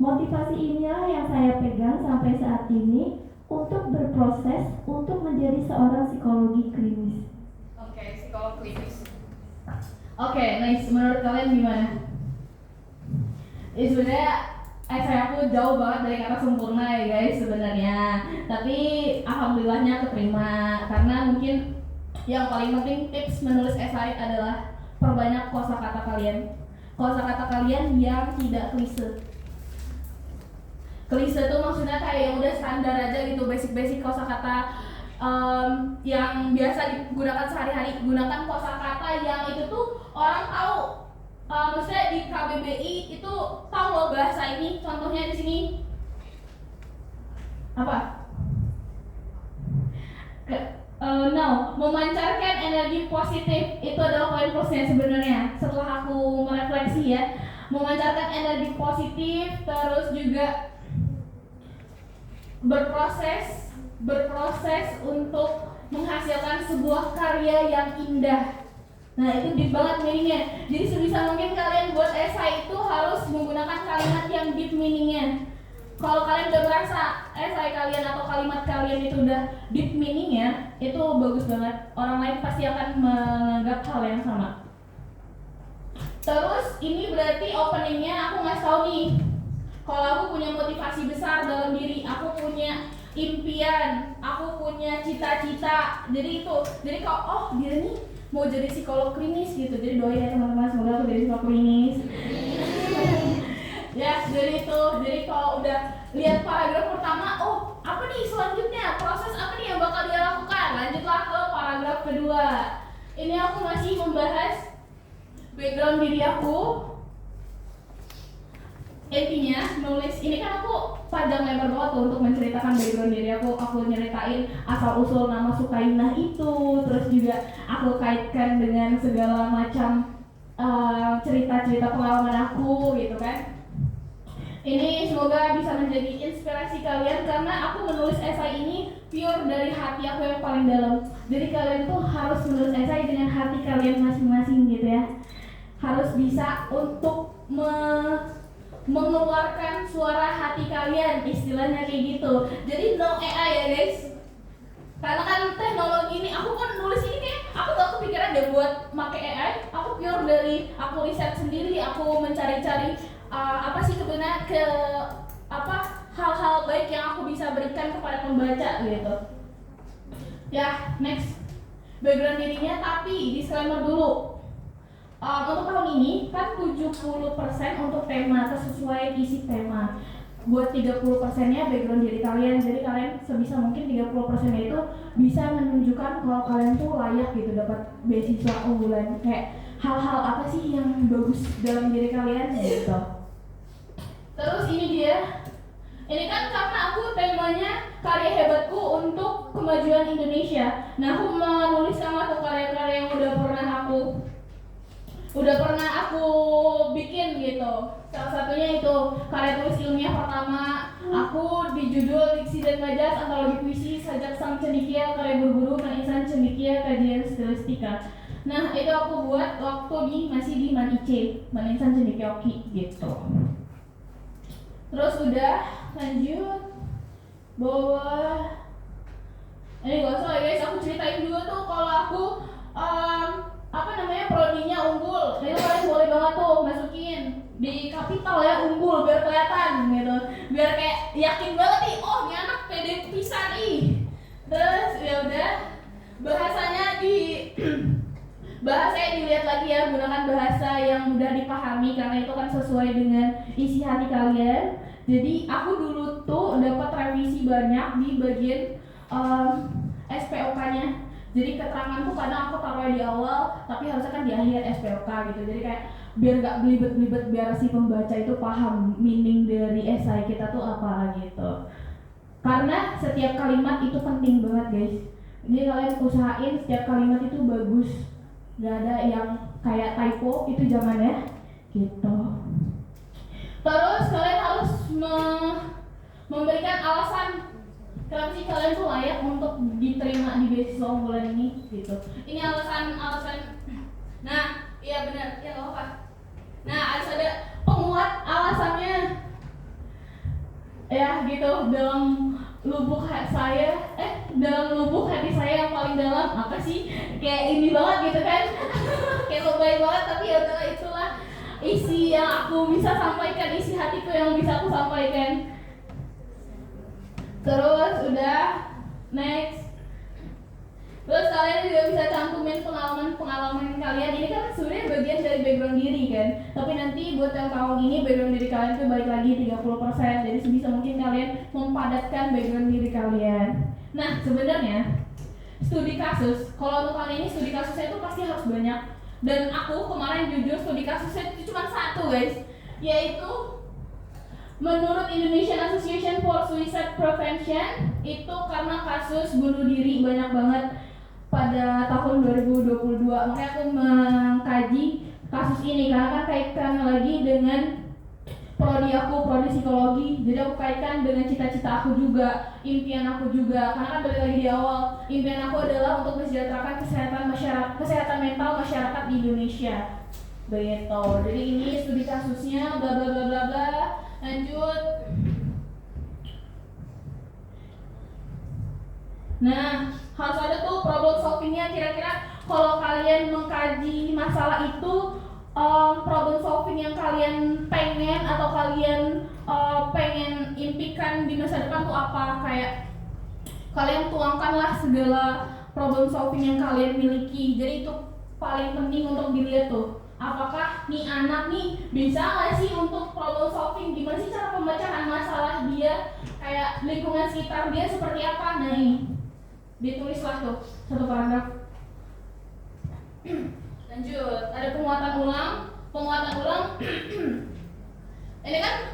Motivasi inilah yang saya pegang sampai saat ini untuk berproses untuk menjadi seorang psikologi klinis. Oke, psikolog klinis. Oke, nice. Menurut kalian gimana? Sebenarnya esai aku jauh banget dari kata sempurna ya guys sebenarnya. Tapi alhamdulillahnya keterima karena mungkin yang paling penting tips menulis esai adalah perbanyak kosakata kalian. Kosakata kalian yang tidak klise. Klise itu maksudnya kayak yang udah standar aja gitu, basic-basic kosakata yang biasa digunakan sehari-hari. Gunakan kosakata yang itu tuh orang tahu. Maksudnya di KBBI itu tahu loh bahasa ini. Contohnya di sini apa? Memancarkan energi positif itu adalah poin plusnya sebenarnya. Setelah aku merefleksi ya, memancarkan energi positif, terus juga berproses untuk menghasilkan sebuah karya yang indah. Nah itu deep banget meaningnya. Jadi sebisa mungkin kalian buat esai itu harus menggunakan kalimat yang deep meaningnya. Kalau kalian udah merasa esai kalian atau kalimat kalian itu udah deep meaningnya, itu bagus banget. Orang lain pasti akan menganggap hal yang sama. Terus ini berarti openingnya aku ngasih tahu nih. Kalau aku punya motivasi besar dalam diri, aku punya impian, aku punya cita-cita. Jadi itu, jadi kalau dia nih mau jadi psikolog klinis gitu. Jadi doain ya teman-teman, semoga aku jadi psikolog klinis. Ya, jadi itu. Jadi kalau udah lihat paragraf pertama, apa nih selanjutnya? Proses apa nih yang bakal dia lakukan? Lanjutlah ke paragraf kedua. Ini aku masih membahas background diri aku. Intinya nulis ini kan aku panjang lebar banget tuh untuk menceritakan background diri aku. Aku nyeritain asal usul nama Sukainah itu, terus juga aku kaitkan dengan segala macam cerita-cerita pengalaman aku gitu kan. Ini semoga bisa menjadi inspirasi kalian karena aku menulis esai ini pure dari hati aku yang paling dalam. Jadi kalian tuh harus menulis esai dengan hati kalian masing-masing gitu ya. Harus bisa untuk mengeluarkan suara hati kalian, istilahnya kayak gitu. Jadi no AI ya guys. Karena kan teknologi ini, aku kan nulis ini kayak aku gak kepikiran deh buat make AI. Aku pure dari aku riset sendiri, aku mencari-cari apa sih sebenarnya terbaik yang aku bisa berikan kepada pembaca gitu. Ya, next. Background dirinya, tapi disclaimer dulu. Untuk tahun ini kan 70% untuk tema atau sesuai isi tema. Buat 30%-nya background diri kalian. Jadi kalian sebisa mungkin 30%-nya itu bisa menunjukkan kalau kalian tuh layak gitu dapat beasiswa unggulan. Kayak hal-hal apa sih yang bagus dalam diri kalian gitu. Terus ini dia. Ini kan karena aku temanya karya hebatku untuk kemajuan Indonesia. Nah, aku menuliskan aku karya-karya yang udah pernah aku bikin gitu. Salah satunya itu karya tulis ilmiah pertama aku di judul Diksi dan Majas Antologi Puisi Sajak Sang Cendekia Karya Guru-Guru Insan Cendekia Kajian Stilistika. Nah, itu aku buat waktu masih di MANIC, Insan Cendekia Oki gitu. Terus udah lanjut bawah. Ini gak usah ya guys, aku ceritain juga tuh kalau aku prodinya unggul. Itu kalian boleh banget tuh masukin di kapital ya, unggul biar kelihatan gitu. Biar kayak yakin banget nih, oh ini anak pede pisan ih. Terus ya udah bahasanya dilihat lagi ya, gunakan bahasa yang mudah dipahami karena itu kan sesuai dengan isi hati kalian. Jadi aku dulu tuh dapat revisi banyak di bagian SPOK-nya. Jadi keterangan tuh kadang aku taruh di awal, tapi harusnya kan di akhir SPOK gitu. Jadi kayak biar gak belibet-belibet, biar si pembaca itu paham meaning dari esai kita tuh apa gitu. Karena setiap kalimat itu penting banget guys. Jadi kalian usahain setiap kalimat itu bagus. Gak ada yang kayak typo, itu jangan ya gitu. Terus kalian harus memberikan alasan kenapa sih kalian tuh layak untuk diterima di beasiswa unggulan ini gitu. Ini alasan. Nah, iya benar, ya nggak apa. Nah, harus ada penguat alasannya. Ya gitu, dalam lubuk hati saya yang paling dalam apa sih? Kayak ini banget gitu kan? Kayak lebay banget, tapi ya udahlah, itulah isi yang aku bisa sampaikan, isi hatiku yang bisa aku sampaikan. Terus udah next. Terus kalian juga bisa cantumin pengalaman kalian. Ini kan sebenarnya bagian dari background diri kan. Tapi nanti buat yang tahun ini background diri kalian tuh balik lagi 30%. Jadi sebisa mungkin kalian mempadatkan background diri kalian. Nah, sebenarnya studi kasus, kalau untuk kali ini studi kasusnya itu pasti harus banyak. Dan aku kemarin jujur studi kasusnya itu cuma satu guys, yaitu menurut Indonesian Association for Suicide Prevention itu karena kasus bunuh diri banyak banget pada tahun 2022. Makanya aku mengkaji kasus ini karena kan kaitkan lagi dengan prodi psikologi. Jadi aku kaitkan dengan cita-cita aku juga, impian aku juga. Karena kan balik lagi di awal, impian aku adalah untuk mensejahterakan kesehatan mental masyarakat di Indonesia. Begitu. Jadi ini studi kasusnya bla bla bla bla bla. Lanjut. Nah, harus ada tuh problem solvingnya. Kira-kira kalau kalian mengkaji masalah itu, problem solving yang kalian pengen atau kalian pengen impikan di masa depan tuh apa? Kayak kalian tuangkanlah segala problem solving yang kalian miliki. Jadi itu paling penting untuk dilihat tuh. Apakah nih anak nih bisa nggak sih untuk problem solving? Gimana sih cara pembacaan masalah dia? Kayak lingkungan sekitar dia seperti apa? Nah ini ditulislah tuh satu paragraf. Lanjut, ada penguatan ulang. Ini kan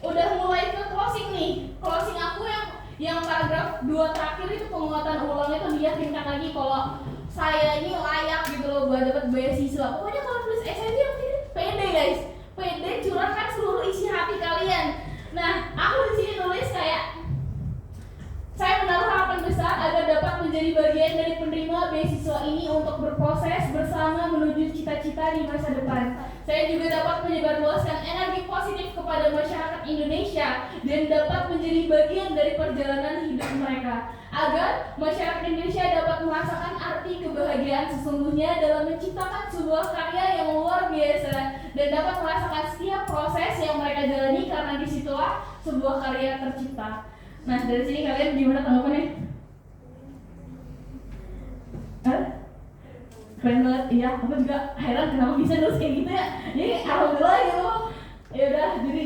udah mulai ke closing nih. Closing aku yang paragraf 2 terakhir itu penguatan ulangnya tuh diyakinkan lagi kalau saya ini layak gitu loh buat dapat beasiswa. Pokoknya kalau tulis essay yang pede guys, pede curahkan seluruh isi hati kalian. Nah, aku di sini nulis kayak saya menaruh harapan besar agar dapat menjadi bagian dari penerima beasiswa ini untuk berproses bersama menuju cita-cita di masa depan. Saya juga dapat menyebarluaskan energi positif kepada masyarakat Indonesia dan dapat menjadi bagian dari perjalanan hidup mereka, agar masyarakat Indonesia dapat merasakan arti kebahagiaan sesungguhnya dalam menciptakan sebuah karya yang luar biasa dan dapat merasakan setiap proses yang mereka jalani, karena disitulah sebuah karya tercipta. Nah, dari sini kalian gimana tanggapannya? Keren banget, iya. Aku juga heran kenapa bisa terus kayak gitu ya. Jadi alhamdulillah gitu. Ya udah, jadi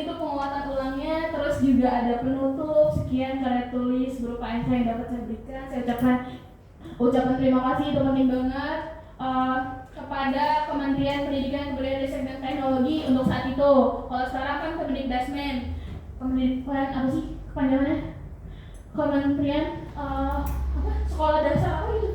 itu penguatan ulangnya. Terus juga ada penutup. Sekian karya tulis berupa essay yang dapat saya berikan. Saya ucapan terima kasih, itu penting banget kepada Kementerian Pendidikan, Kebudayaan, Riset dan Teknologi untuk saat itu. Kalau sekarang kan Kemendikbudmen. Kementerian apa sih kepanjangannya? Kementerian sekolah dasar apa gitu?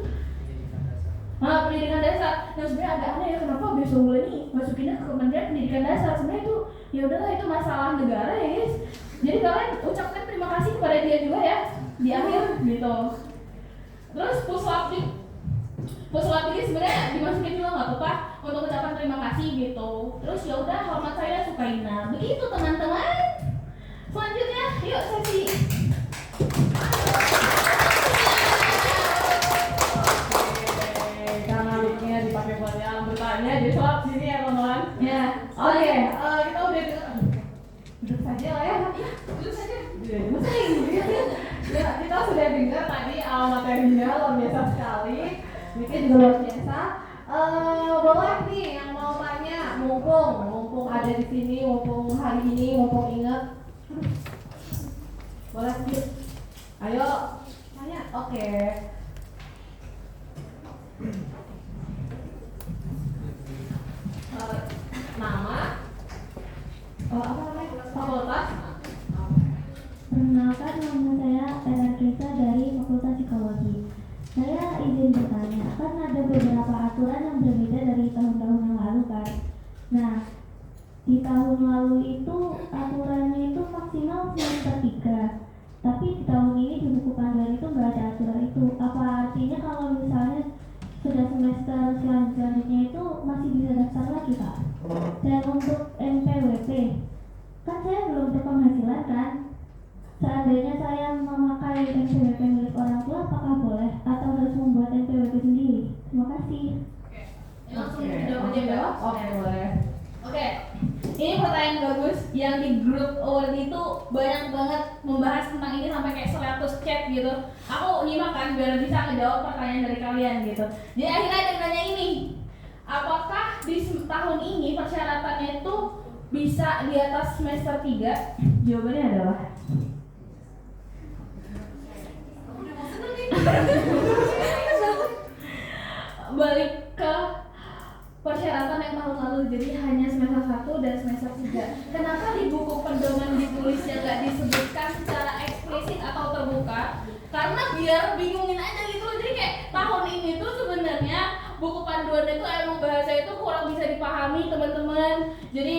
Pendidikan dasar. Nah, sebenarnya agak aneh ya, kenapa besok bulan ini masukinnya ke Kementerian Pendidikan Dasar. Sebenarnya itu ya udahlah, itu masalah negara ya guys. Jadi kalian ucapkan terima kasih kepada dia juga ya di akhir gitu. Terus puslap ini sebenarnya dimasukin juga nggak apa-apa untuk ucapan terima kasih gitu. Terus ya udah, hormat saya Sukaina. Begitu teman-teman. Selanjutnya yuk sesi. Karena mic-nya dipakai buat yang bertanya, jadi soal sini ya teman-teman. Ya, Oke, kita udah duduk saja lah ya. Iya, duduk saja. Masa ini ya, kita sudah dengar tadi materinya luar biasa sekali. Mic-nya juga luar biasa. Boleh nih yang mau tanya, mumpung ada di sini, mumpung hari ini, mumpung ingat. Boleh sih. Ayo tanya. Oke. Nama? Apa namanya? Fakultas? Perkenalkan, nama saya Era Trisa dari Fakultas Psikologi. Saya izin bertanya, kan ada beberapa aturan yang berbeda dari tahun-tahun yang lalu kan? Nah, di tahun lalu itu aturannya itu maksimal semester 3. Tapi di tahun ini di buku panduan itu nggak ada aturan itu. Apa artinya kalau misalnya sudah semester selanjutnya itu masih bisa daftar lagi Kak? Dan untuk NPWP, kan saya belum berpenghasilan kan? Seandainya saya memakai NPWP milik orang tua, apakah boleh atau harus membuat NPWP sendiri? Terima kasih. Langsung dijawab aja Mbak. Oke, boleh. Oke, ini pertanyaan bagus. Yang di grup award itu banyak banget membahas tentang ini sampai kayak 100 chat gitu. Aku nyimak kan biar bisa ngejawab pertanyaan dari kalian gitu. Jadi akhirnya ada yang nanya ini, apakah di tahun ini persyaratannya itu bisa di atas semester 3? Jawabannya adalah balik ke persyaratan yang tahun lalu, jadi hanya semester 1 dan semester 3. Kenapa di buku pedoman ditulisnya nggak disebutkan secara eksplisit atau terbuka? Karena biar bingungin aja gitu. Jadi kayak tahun ini tuh sebenarnya buku panduan itu emang bahasa itu kurang bisa dipahami teman-teman. Jadi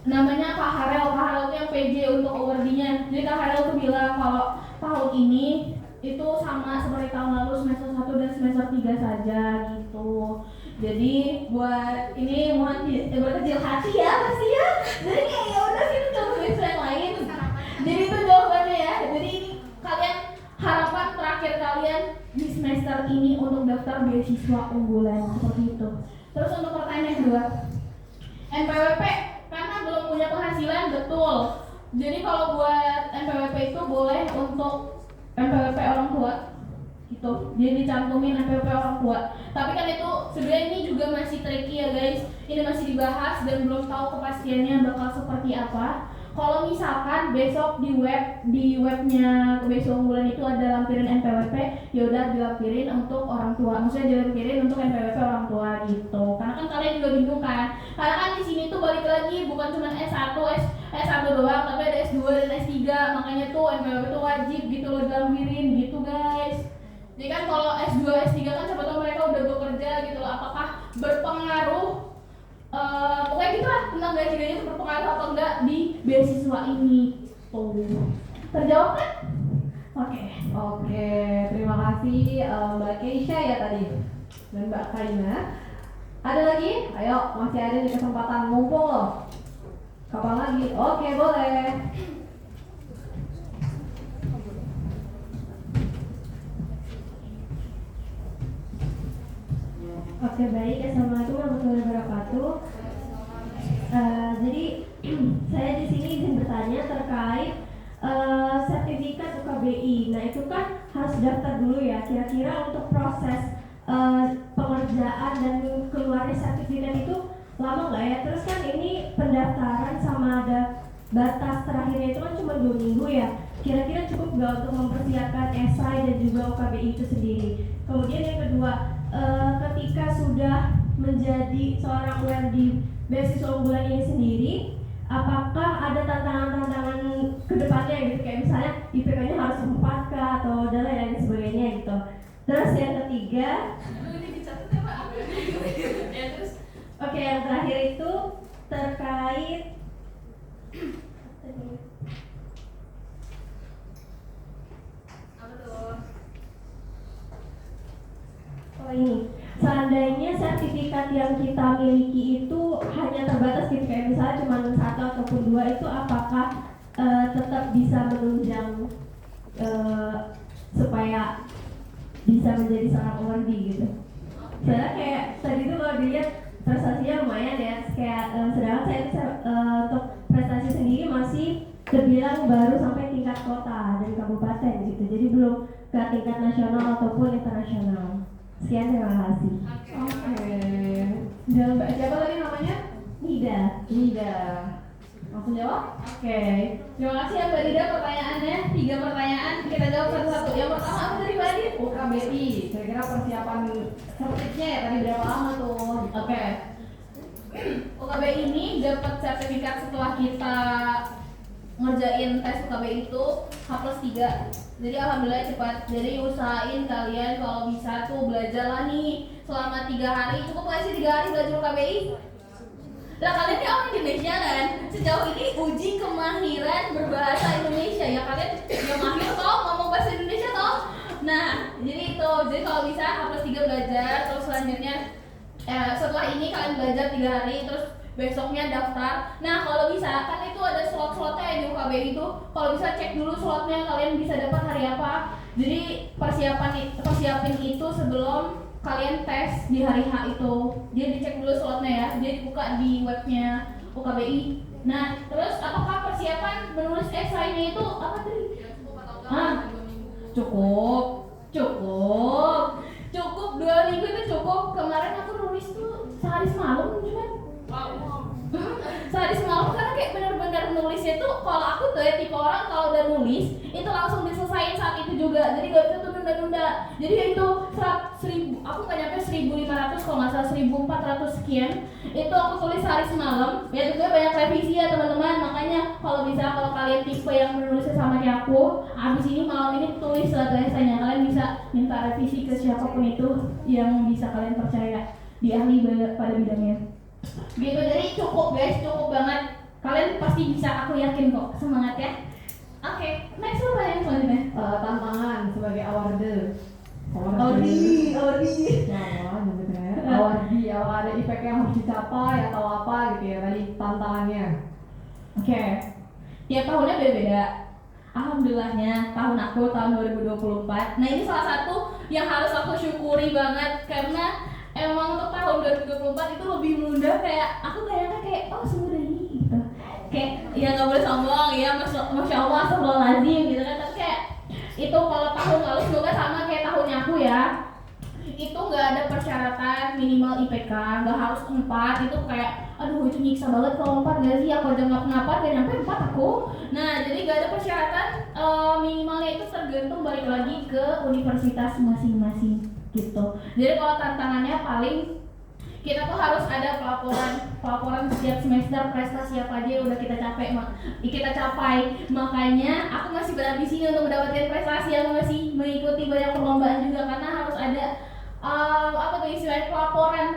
namanya Kak Harel itu yang PJ untuk awardee-nya. Jadi Kak Harel tuh bilang kalau tahun ini itu sama seperti tahun lalu semester 1 dan semester 3 saja gitu. Jadi buat ini mohon berkecil hati ya pasti ya. Jadi kayak ya udah sih, itu coba tulis yang lain. Jadi itu jawabannya ya. Jadi ini kalian, harapan terakhir kalian di semester ini untuk daftar beasiswa unggulan seperti itu. Terus untuk pertanyaan kedua, NPWP karena belum punya penghasilan, betul. Jadi kalau buat NPWP itu boleh untuk NPWP orang tua gitu, dia dicantumin NPWP orang tua. Tapi kan itu sebenarnya ini juga masih tricky ya guys. Ini masih dibahas dan belum tahu kepastiannya bakal seperti apa. Kalau misalkan besok di webnya Beasiswa Unggulan itu ada lampirin NPWP, ya udah dilampirin untuk orang tua. Maksudnya dilampirin untuk NPWP orang tua gitu. Karena kan kalian juga bingung kan. Karena kan di sini tuh balik lagi bukan cuma S1 doang, tapi ada S2 dan S3. Makanya tuh NPWP tuh wajib gitu loh dilampirin gitu guys. Jadi kan kalau S2, S3 kan siapa tahu mereka udah bekerja gitu loh. Apakah berpengaruh? Pokoknya gitu lah, tentang gaji-gaji itu berpengaruh atau enggak di beasiswa ini tuh. Terjawab kan? Oke, Terima kasih Mbak Keisha ya tadi dan Mbak Kaina. Ada lagi? Ayo, masih ada di kesempatan, mumpung loh. Kapan lagi? Oke, boleh. Oke, baik. Assalamualaikum warahmatullahi wabarakatuh. Jadi saya di sini izin bertanya terkait sertifikat UKBI. Nah itu kan harus daftar dulu ya. Kira-kira untuk proses pengerjaan dan keluarnya sertifikat itu lama nggak ya? Terus kan ini pendaftaran sama ada batas terakhirnya itu kan cuma 2 minggu ya. Kira-kira cukup nggak untuk mempersiapkan esai dan juga UKBI itu sendiri? Kemudian yang kedua, ketika sudah menjadi seorang UM di beasiswa unggulan ini sendiri, apakah ada tantangan-tantangan kedepannya gitu, kayak misalnya IPK-nya harus 4 kah atau dan lain sebagainya gitu. Terus yang ketiga, oke, yang terakhir itu terkait oh ini, seandainya sertifikat yang kita miliki itu hanya terbatas gitu, kayak misalnya cuma 1 ataupun 2, itu apakah tetap bisa menunjang supaya bisa menjadi seorang awardee gitu? Soalnya kayak tadi tuh kalau dilihat prestasinya lumayan ya, kayak sedangkan saya untuk prestasi sendiri masih terbilang baru sampai tingkat kota dan kabupaten gitu, jadi belum ke tingkat nasional ataupun internasional. Sekian, terima kasih. Oke. Dan Mbak siapa tadi namanya? Nida. Nida. Langsung jawab? Oke, terima kasih ya Mbak Dida pertanyaannya. 3 pertanyaan, kita jawab satu-satu. Yang pertama apa tadi Mbak Dida? UKBI. Kira-kira persiapan sertifikatnya ya tadi berapa lama tuh? Oke. UKBI ini dapat sertifikat setelah kita ngerjain tes UKBI itu H+3. Jadi alhamdulillah cepat. Jadi usahain kalian kalau bisa tuh belajar lah nih selama 3 hari. Cukup nggak sih 3 hari belajar UKBI? Lah kalian ini orang Indonesia kan? Sejauh ini uji kemahiran berbahasa Indonesia ya, kalian yang mahir toh ngomong bahasa Indonesia toh. Nah, jadi itu. Jadi kalau bisa H+3 belajar, terus selanjutnya setelah ini kalian belajar 3 hari, terus besoknya daftar. Nah, kalau bisa kan itu ada slot-slotnya yang di UKBI itu. Kalau bisa cek dulu slotnya kalian bisa dapat hari apa. Jadi persiapin itu sebelum kalian tes di hari H itu. Jadi dicek dulu slotnya ya. Jadi dibuka di webnya UKBI. Nah, terus apakah persiapan menulis esainya itu apa tadi? Cukup 2 minggu itu cukup. Kemarin aku nulis tuh sehari semalam cuman. Sehari semalam karena kayak benar-benar nulisnya tuh, kalau aku tuh ya tipe orang kalau udah nulis itu langsung diselesain saat itu juga, jadi gak bisa tuh nunda-nunda. Jadi itu 1000, aku gak nyampe 1500 kalau nggak salah 1400 sekian itu aku tulis sehari semalam. Ya juga banyak revisi ya teman-teman, makanya kalau bisa kalau kalian tipe yang menulisnya sama kayak aku, abis ini malam ini tulis satu esainya, kalian bisa minta revisi ke siapapun itu yang bisa kalian percaya di ahli pada bidangnya. Gitu, jadi cukup guys, cukup banget. Kalian pasti bisa, aku yakin kok. Semangat ya. Oke, next apa yang selanjutnya? Tantangan sebagai awardee. Awardee. Ya, nyebutnya. Awardee, apakah ada IPK yang harus dicapai atau apa gitu ya tadi tantangannya. Oke. Tiap tahunnya beda-beda. Alhamdulillahnya tahun aku tahun 2024. Nah, ini salah satu yang harus aku syukuri banget karena emang untuk tahun 2024 itu lebih mudah. Kayak aku kayak oh semudah ini gitu. Kayak ya nggak boleh sombong ya, masya Allah astagfirullahaladzim gitu kan. Tapi kayak itu kalau tahun lalu semoga sama kayak tahunnya aku ya. Itu nggak ada persyaratan minimal IPK, nggak harus 4. Itu kayak aduh itu nyiksa banget kalau 4 gak sih, aku aja nggak kenapa gak nyampe 4 aku. Nah jadi nggak ada persyaratan, minimalnya itu tergantung balik lagi ke universitas masing-masing gitu. Jadi kalau tantangannya paling kita tuh harus ada pelaporan setiap semester prestasi apa aja yang udah kita capai. Makanya aku masih berambisi untuk mendapatkan prestasi, aku masih mengikuti banyak perlombaan juga karena harus ada apa tuh istilahnya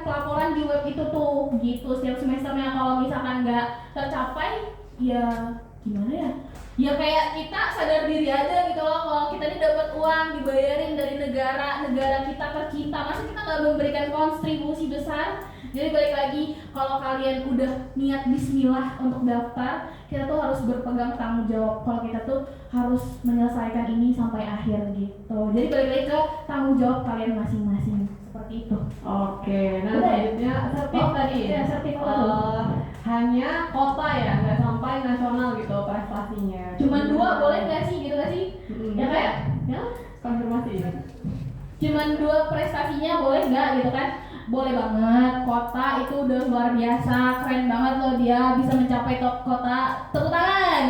pelaporan di web itu tuh gitu setiap semesternya. Kalau misalkan nggak tercapai ya gimana ya? Ya kayak kita sadar diri aja gitu loh, kalau kita ini dapat uang dibayarin dari negara kita ke kita, masa kita nggak memberikan kontribusi besar. Jadi balik lagi, kalau kalian udah niat bismillah untuk daftar, kita tuh harus berpegang tanggung jawab kalau kita tuh harus menyelesaikan ini sampai akhir gitu. Jadi balik lagi ke tanggung jawab kalian masing-masing seperti itu. Oke, nah Udah ya? selanjutnya sertif tadi. Ya, sertif apa tuh? hanya kota ya, nggak sampai nasional gitu prestasinya. Cuman 2 boleh nggak sih gitu nggak sih? Ya kayak Ya, konfirmasi. cuman 2 prestasinya boleh nggak gitu kan? Boleh banget. Kota itu udah luar biasa, keren banget loh dia bisa mencapai top kota. Tepuk tangan.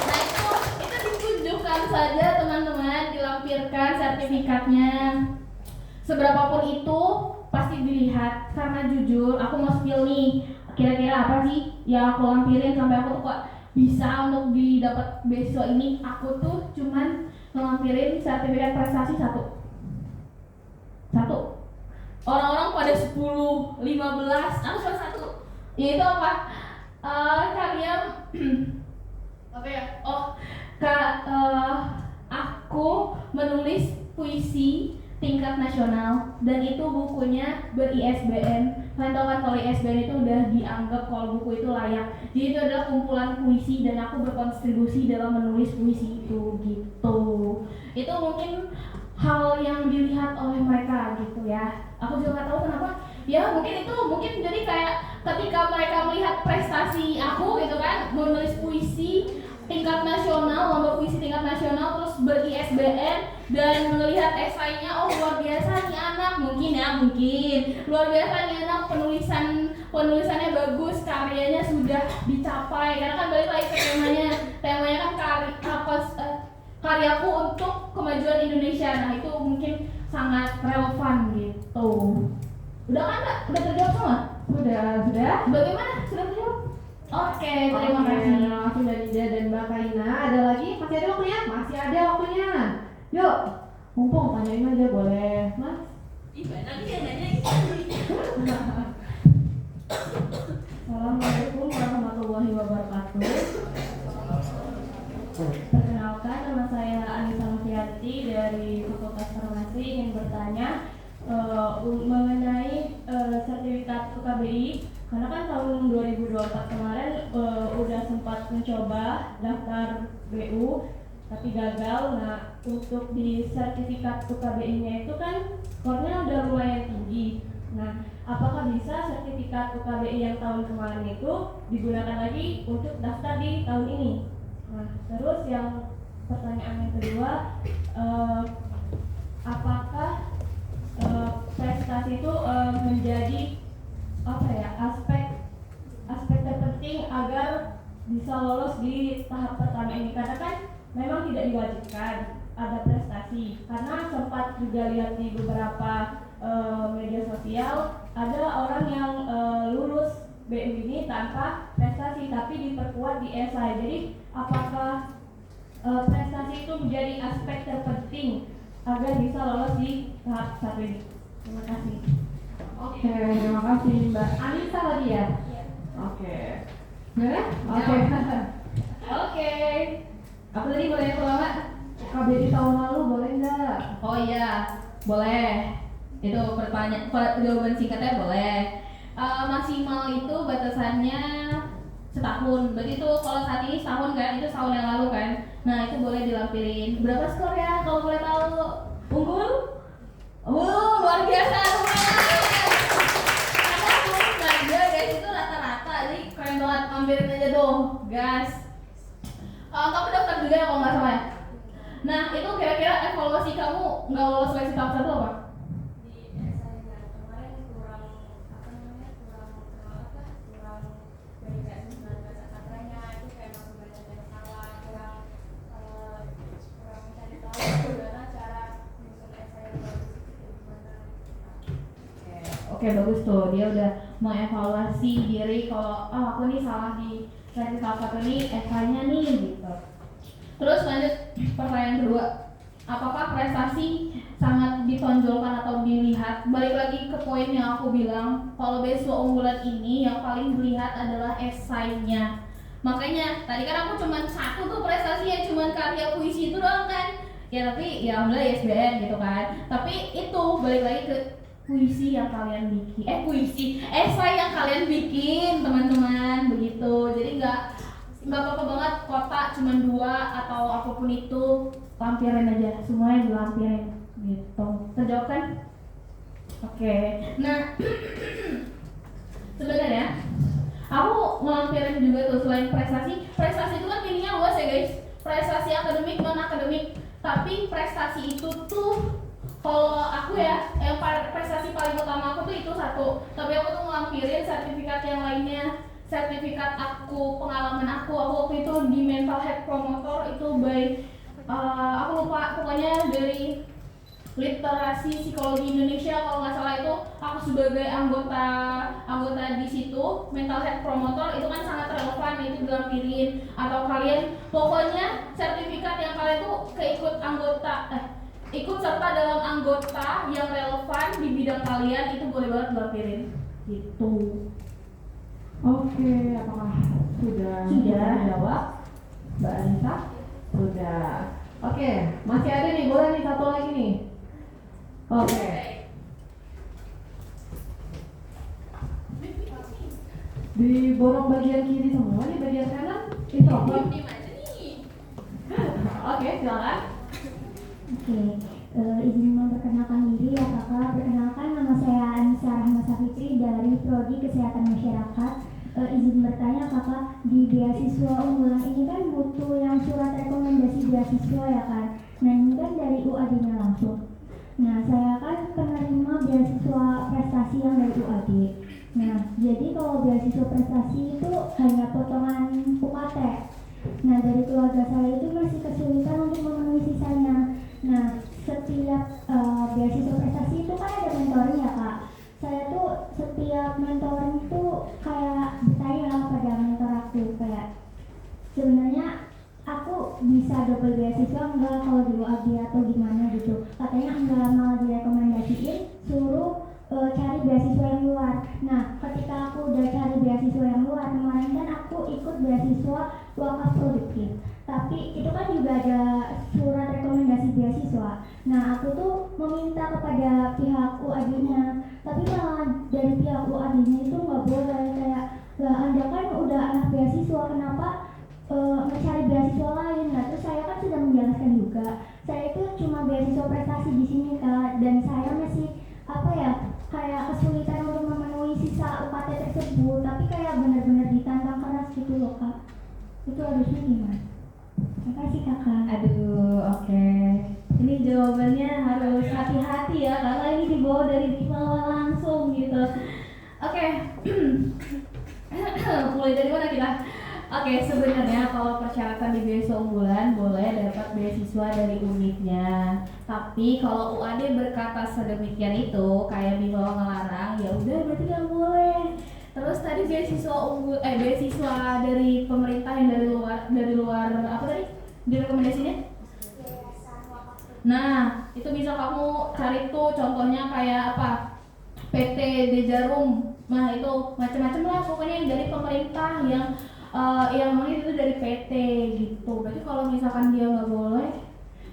Nah itu ditunjukkan saja teman-teman, dilampirkan sertifikatnya. Seberapapun itu pasti dilihat, karena jujur aku mau spill nih, kira-kira apa sih yang aku lampirin sampai aku tuh kok bisa untuk didapat beasiswa ini. Aku tuh cuman ngelampirin sertifikat prestasi satu. Orang-orang pada 10, 15, aku cuma satu. Yaitu apa? Kalian apa ya? Aku menulis puisi tingkat nasional dan itu bukunya ber-ISBN. Kalian tahu kan kalau ISBN itu udah dianggap kalau buku itu layak. Jadi itu adalah kumpulan puisi dan aku berkontribusi dalam menulis puisi itu gitu. Itu mungkin hal yang dilihat oleh mereka gitu ya. Aku juga nggak tahu kenapa. Ya mungkin jadi kayak ketika mereka melihat prestasi aku gitu kan, menulis puisi tingkat nasional, lomba puisi tingkat nasional, terus ber-ISBN dan melihat esainya, oh luar biasa nih anak, mungkin luar biasa nih anak, penulisannya bagus, karyanya sudah dicapai. Karena kan balik lagi ke temanya kan karyaku untuk kemajuan Indonesia. Nah itu mungkin sangat relevan gitu. Udah kan Mbak? Udah terjawab semua? Sudah. Bagaimana? Sudah terjawab? Oke, terima kasih. Terima kasih Mbak Nida dan Mbak Kaina. Ada lagi? Masih ada waktunya? Masih ada waktunya. Yuk, mumpung tanyain aja boleh, Mas. Nanti yang nanya. Assalamualaikum warahmatullahi wabarakatuh. Perkenalkan, nama saya Anissa Novianti dari Fakultas Farmasi. Ingin bertanya mengenai sertifikat UKBI. Karena kan tahun 2024 kemarin udah sempat mencoba daftar BU tapi gagal. Nah untuk di sertifikat UKBI-nya itu kan skornya udah lumayan tinggi. Nah apakah bisa sertifikat UKBI yang tahun kemarin itu digunakan lagi untuk daftar di tahun ini? Nah terus yang pertanyaan yang kedua, apakah prestasi itu menjadi aspek terpenting agar bisa lolos di tahap pertama ini? Karena kan memang tidak diwajibkan ada prestasi, karena sempat juga lihat di beberapa media sosial ada orang yang lulus BU ini tanpa prestasi tapi diperkuat di esai. Jadi apakah prestasi itu menjadi aspek terpenting agar bisa lolos di tahap satu ini? Terima kasih. Oke, terima kasih Mbak Anissa tadi ya? Iya. Oke. Boleh? Oke. Aku tadi boleh pertama KBD tahun lalu boleh nggak? Oh iya, boleh. Itu jawaban singkatnya boleh. Maksimal itu batasannya setahun. Berarti itu kalau saat ini setahun kan, itu setahun yang lalu kan. Nah itu boleh dilampirin. Berapa skor ya kalau boleh tahu? Unggul? Luar biasa teman-teman. Karena aku belanja guys itu rata-rata, jadi keren banget, lampirin aja dong, gas. Kamu daftar juga ya kalau nggak salah ya? Nah itu kira-kira evaluasi kamu nggak lolos seleksi tahap 1 apa? Oke bagus tuh, dia udah mengevaluasi diri kalau aku nih salah di seleksi tahap 1 nih, esainya nih gitu. Terus lanjut pertanyaan kedua, apakah prestasi sangat ditonjolkan atau dilihat? Balik lagi ke poin yang aku bilang, kalau beasiswa unggulan ini yang paling dilihat adalah esainya. Makanya tadi kan aku cuman satu tuh prestasinya, cuman karya puisi itu doang kan. Ya tapi ya alhamdulillah ISBN gitu kan. Tapi itu balik lagi ke puisi yang kalian bikin, esai yang kalian bikin teman-teman, begitu. Jadi nggak apa-apa banget kota cuma 2 atau apapun itu, lampirin aja, semuanya dilampirin gitu. Terjawab kan? Oke. Nah sebenarnya aku ngelampirin juga tuh selain prestasi itu kan ininya luas ya guys, prestasi akademik non akademik, tapi prestasi itu tuh kalau aku ya yang prestasi paling utama aku tuh itu satu, tapi aku tuh ngelampirin sertifikat yang lainnya, sertifikat aku, pengalaman aku waktu itu di mental health promotor itu by aku lupa pokoknya dari literasi psikologi Indonesia kalau nggak salah, itu aku sebagai anggota di situ mental health promotor, itu kan sangat relevan itu dilampirin. Atau kalian pokoknya sertifikat yang kalian tuh ikut serta dalam anggota yang relevan di bidang kalian itu boleh banget dilampirin gitu. Oke, apakah sudah dijawab? Mbak Anissa? Sudah. Oke, masih ada nih, boleh nih satu lagi nih. Oke. Di borong bagian kiri semua, di bagian kanan introvert. Di mana nih? Oke, silakan. Oke, izin memperkenalkan diri ya kakak. Perkenalkan, nama saya Anissa Rahma Safitri dari Prodi Kesehatan Masyarakat. Izin bertanya kakak, di beasiswa unggulan ini kan butuh yang surat rekomendasi beasiswa ya kan? Nah ini kan dari UAD-nya langsung. Nah saya kan penerima beasiswa prestasi yang dari UAD. Nah jadi kalau beasiswa prestasi itu hanya potongan UKT. Nah dari keluarga saya itu masih kesulitan untuk memenuhi sisanya. Nah setiap beasiswa prestasi itu kan ada mentoring ya kak. Saya tuh setiap mentoring tuh kayak bertanya pada mentor aku kayak sebenarnya aku bisa double beasiswa enggak kalau di UAD atau gimana gitu. Katanya enggak, malah direkomendasiin suruh cari beasiswa yang luar. Nah ketika aku udah cari beasiswa yang luar, kemarin kan aku ikut beasiswa wakaf produktif, tapi itu kan juga ada surat rekomendasi beasiswa. Nah aku tuh meminta kepada pihak UAD-nya, tapi malah dari pihak UAD-nya itu nggak boleh, kayak lah anda kan udah anak beasiswa, kenapa mencari beasiswa lain? Nah terus saya kan sudah menjelaskan juga, saya itu cuma beasiswa prestasi di sini kak, dan saya masih kayak kesulitan untuk memenuhi sisa UKT tersebut, tapi kayak benar-benar ditantang keras gitu loh kak. Itu harusnya gimana? Terima kasih kakak. Aduh, oke. Ini jawabannya harus hati-hati ya, karena ini dibawa dari bawah langsung gitu. Oke. Mulai dari mana kita? Oke, sebenarnya kalau persyaratan di beasiswa unggulan boleh dapat beasiswa dari unitnya. Tapi kalau UAD berkata sedemikian itu kayak di bawah ngelarang, ya udah berarti nggak boleh. Terus tadi beasiswa dari pemerintah yang dari luar apa tadi? Direkomendasinya? Nah, itu bisa kamu cari tuh contohnya kayak apa? PT Dejarum. Nah, itu macam-macam lah pokoknya yang dari pemerintah yang itu dari PT gitu. Berarti kalau misalkan dia nggak boleh,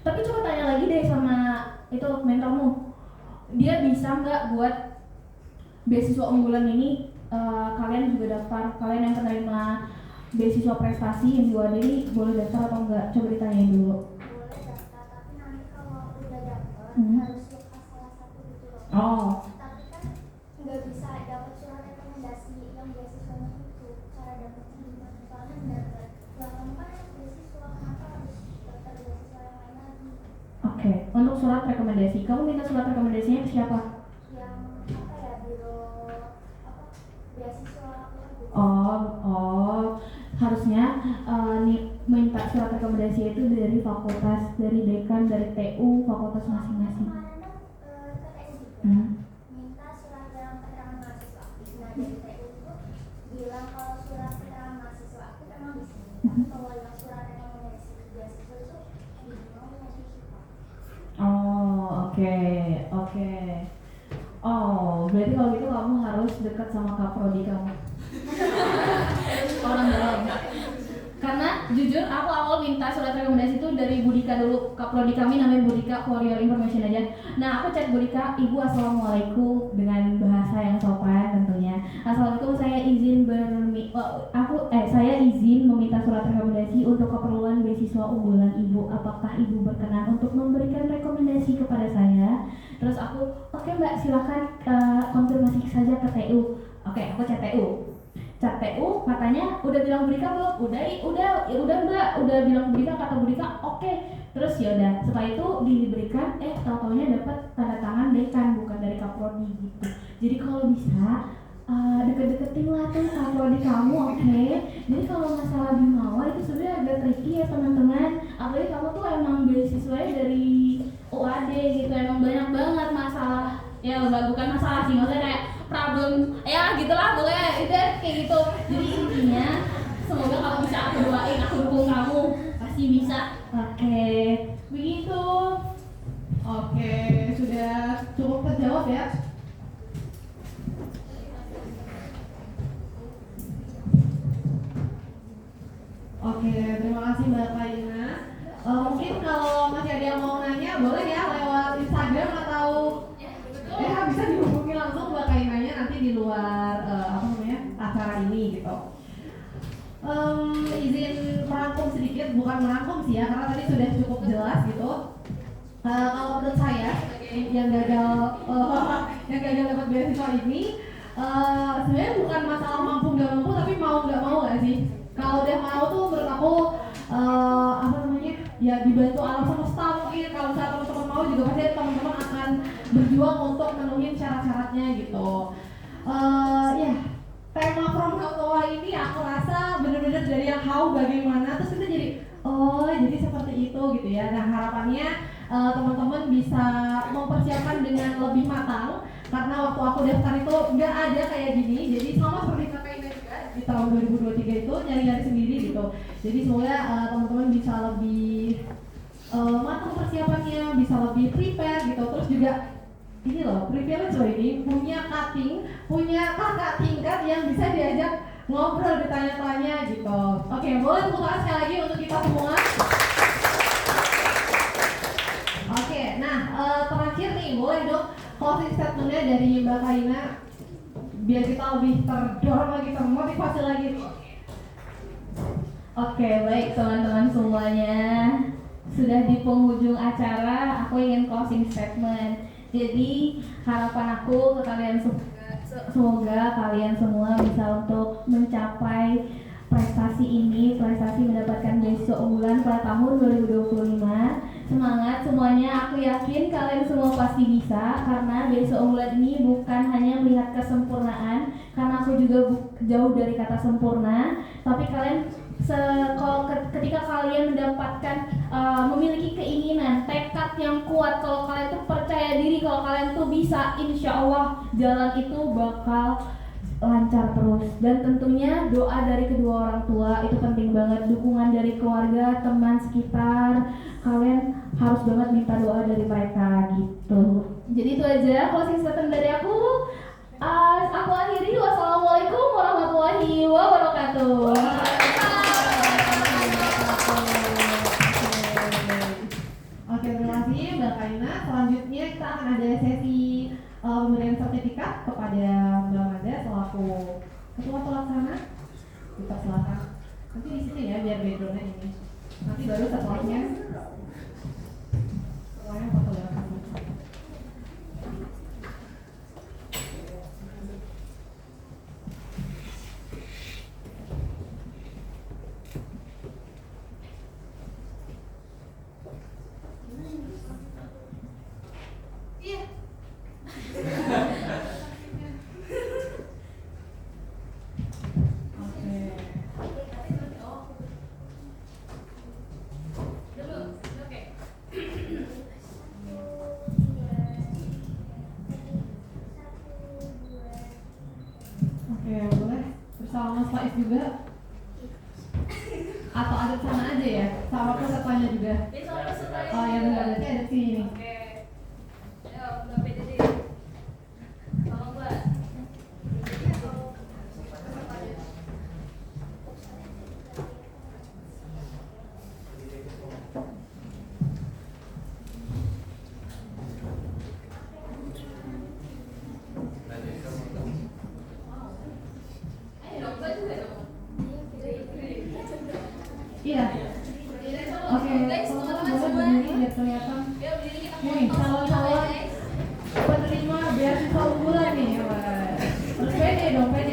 tapi coba tanya lagi deh sama itu mentormu, dia bisa nggak buat beasiswa unggulan ini kalian juga daftar, kalian yang penerima beasiswa prestasi yang di UAD ini boleh daftar atau enggak? Coba ditanyain dulu. Boleh daftar, tapi nanti kalau udah daftar harus lepas salah satu gitu loh. Oh. Tapi kan nggak bisa dapat surat rekomendasi yang beasiswanya itu. Cara dapatnya gimana? Soalnya benar-benar lah kamu kan beasiswa, kenapa harus daftar beasiswa yang lain lagi? Oke, untuk surat rekomendasi, kamu minta surat rekomendasinya ke siapa? Yang biro beasiswa aku kan gitu. Harusnya minta surat rekomendasi itu dari fakultas, dari dekan, dari TU, fakultas masing-masing. Kemarin ke TU juga minta surat dalam keterangan mahasiswa aktif. Nah dari TU itu bilang kalau surat keterangan mahasiswa aktif emang di sini. Tapi kalau yang surat rekomendasi beasiswa itu di mau mahasiswa. Oke. Oh, berarti kalau gitu kamu harus dekat sama kaprodi kamu. Orang dalam. Karena jujur aku awal minta surat rekomendasi itu dari Budika dulu. Kaprodi kami namanya Budika, for your information aja. Nah aku chat Budika, Ibu assalamualaikum, dengan bahasa yang sopan tentunya. Assalamualaikum, saya izin saya izin meminta surat rekomendasi untuk keperluan beasiswa unggulan Ibu. Apakah Ibu berkenan untuk memberikan rekomendasi kepada saya? Terus aku, oke Mbak, silakan konfirmasi saja ke TU. Oke, aku CTU. CTU katanya udah bilang Budika belum? Udah Mbak, udah bilang Budika, kata Budika oke. Terus ya udah, setelah itu diberikan tahu-taunya dapat tanda tangan dekan bukan dari kaprodi gitu. Jadi kalau bisa deket-deketin lah tuh kaprodi kamu, oke? Jadi kalau masalah Bimawa itu sebenarnya agak tricky ya teman-teman. Apalagi kamu tuh emang beasiswanya dari UAD gitu, emang banyak banget masalah. Ya bukan masalah sih, maksudnya kayak problem ya gitulah pokoknya itu kayak gitu. Jadi intinya semoga kalau bisa aku doain, aku dukung kamu pasti bisa. Oke, begitu. Oke, sudah cukup terjawab ya. Oke, terima kasih Mbak Kaina. Mungkin kalau masih ada yang mau nanya boleh ya lewat Instagram atau bisa dihubungi langsung Mbak Kainanya nanti di luar acara ini gitu. Izin merangkum sedikit, bukan merangkum sih ya, karena tadi sudah cukup jelas gitu. Kalau menurut saya yang gagal dapat beasiswa ini sebenarnya bukan masalah mampu nggak mampu, tapi mau nggak mau nggak sih? Kalau udah mau tuh menurut aku ya dibantu alam semesta mungkin. Kalau misalnya teman-teman mau juga pasti teman-teman akan berjuang untuk memenuhi syarat-syaratnya gitu. Tema From How to Why ini aku rasa benar-benar dari yang how bagaimana terus kita jadi jadi seperti itu gitu ya. Nah harapannya teman-teman bisa mempersiapkan dengan lebih matang, karena waktu aku daftar itu nggak ada kayak gini. Jadi sama seperti kakak ini juga di tahun 2023 itu nyari-nyari sendiri gitu. Jadi semoga teman-teman bisa lebih matang persiapannya, bisa lebih prepare gitu. Terus juga ini loh, privilege loh ini punya kakak tingkat yang bisa diajak ngobrol, ditanya-tanya gitu. Oke, boleh tepuk tangan sekali lagi untuk kita semua. Oke, nah terakhir nih boleh dong closing statementnya dari Mbak Kaina biar kita lebih terdorong lagi, termotivasi lagi. Oke, baik teman-teman semuanya, sudah di penghujung acara, aku ingin closing statement. Jadi harapan aku ke kalian semoga kalian semua bisa untuk mencapai prestasi ini, prestasi mendapatkan beasiswa unggulan pada tahun 2025. Semangat semuanya, aku yakin kalian semua pasti bisa, karena beasiswa unggulan ini bukan hanya melihat kesempurnaan, karena aku juga jauh dari kata sempurna, tapi kalian ketika kalian mendapatkan memiliki keinginan, tekad yang kuat, kalau kalian tuh percaya diri, kalau kalian tuh bisa, insya Allah jalan itu bakal lancar terus. Dan tentunya doa dari kedua orang tua itu penting banget, dukungan dari keluarga, teman sekitar, kalian harus banget minta doa dari mereka gitu. Jadi itu aja closing statement dari aku. Aku akhiri, wassalamualaikum warahmatullahi wabarakatuh. Oke, terima kasih Mbak Kaina. Selanjutnya kita akan ada sesi pemberian sertifikat kepada Mbak Mada selaku ketua pelaksana. Kita silakan. Nanti di sini ya biar backgroundnya ini. Nanti baru setelahnya fotografi. Oke, boleh bersama Mas Faiz juga atau ada sana aja ya, sama pesertanya juga. Oh ya benar, berarti ada sini. Iya. Oke, teman-teman boleh berdiri biar kelihatan. Nih, calon-calon penerima beasiswa unggulan nih. Terus pede dong, pede.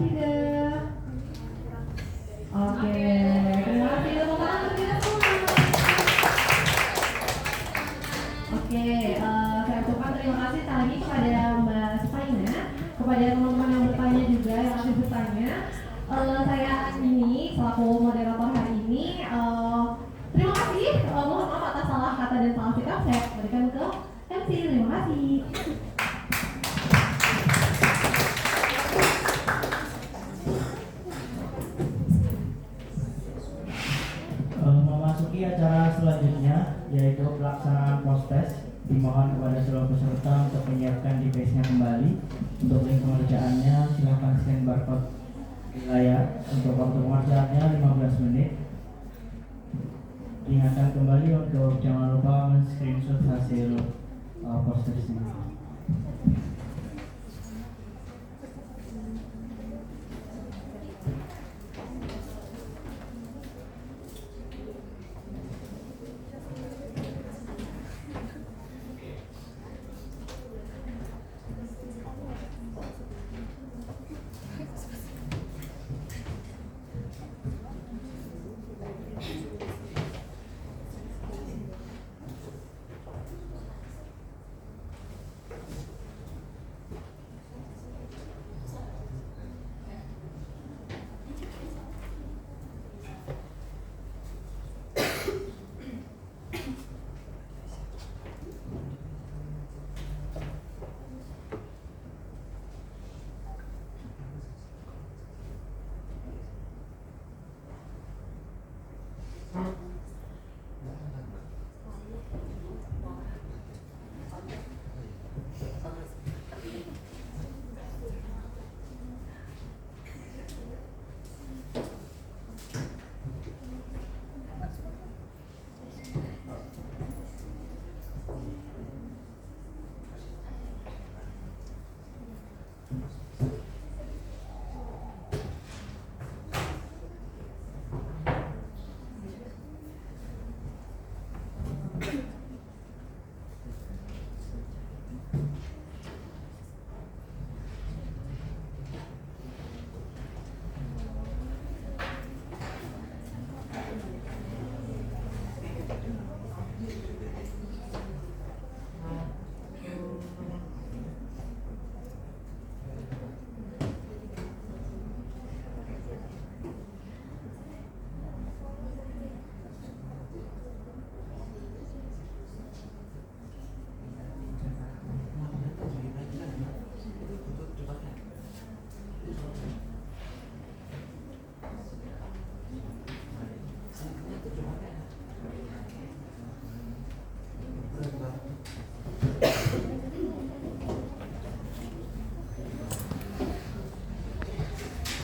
tidak? Oke, terima kasih tepuk tangan untuk kita semua. Oke, saya ucapkan terima kasih sekali lagi kepada Mbak Sukaina, kepada teman-teman yang bertanya juga yang masih bertanya. Saya ini selaku moderator hari ini, terima kasih. Mohon maaf atas salah kata dan salah sikap, saya berikan ke MC. Terima kasih. Memasuki acara selanjutnya yaitu pelaksanaan post-test. Dimohon kepada seluruh peserta untuk menyiapkan device-nya kembali. Untuk link pengerjaannya silakan scan barcode di layar. Untuk waktu pengerjaannya 15 menit. Diingatkan kembali untuk jangan lupa men-screenshot hasil post-testnya.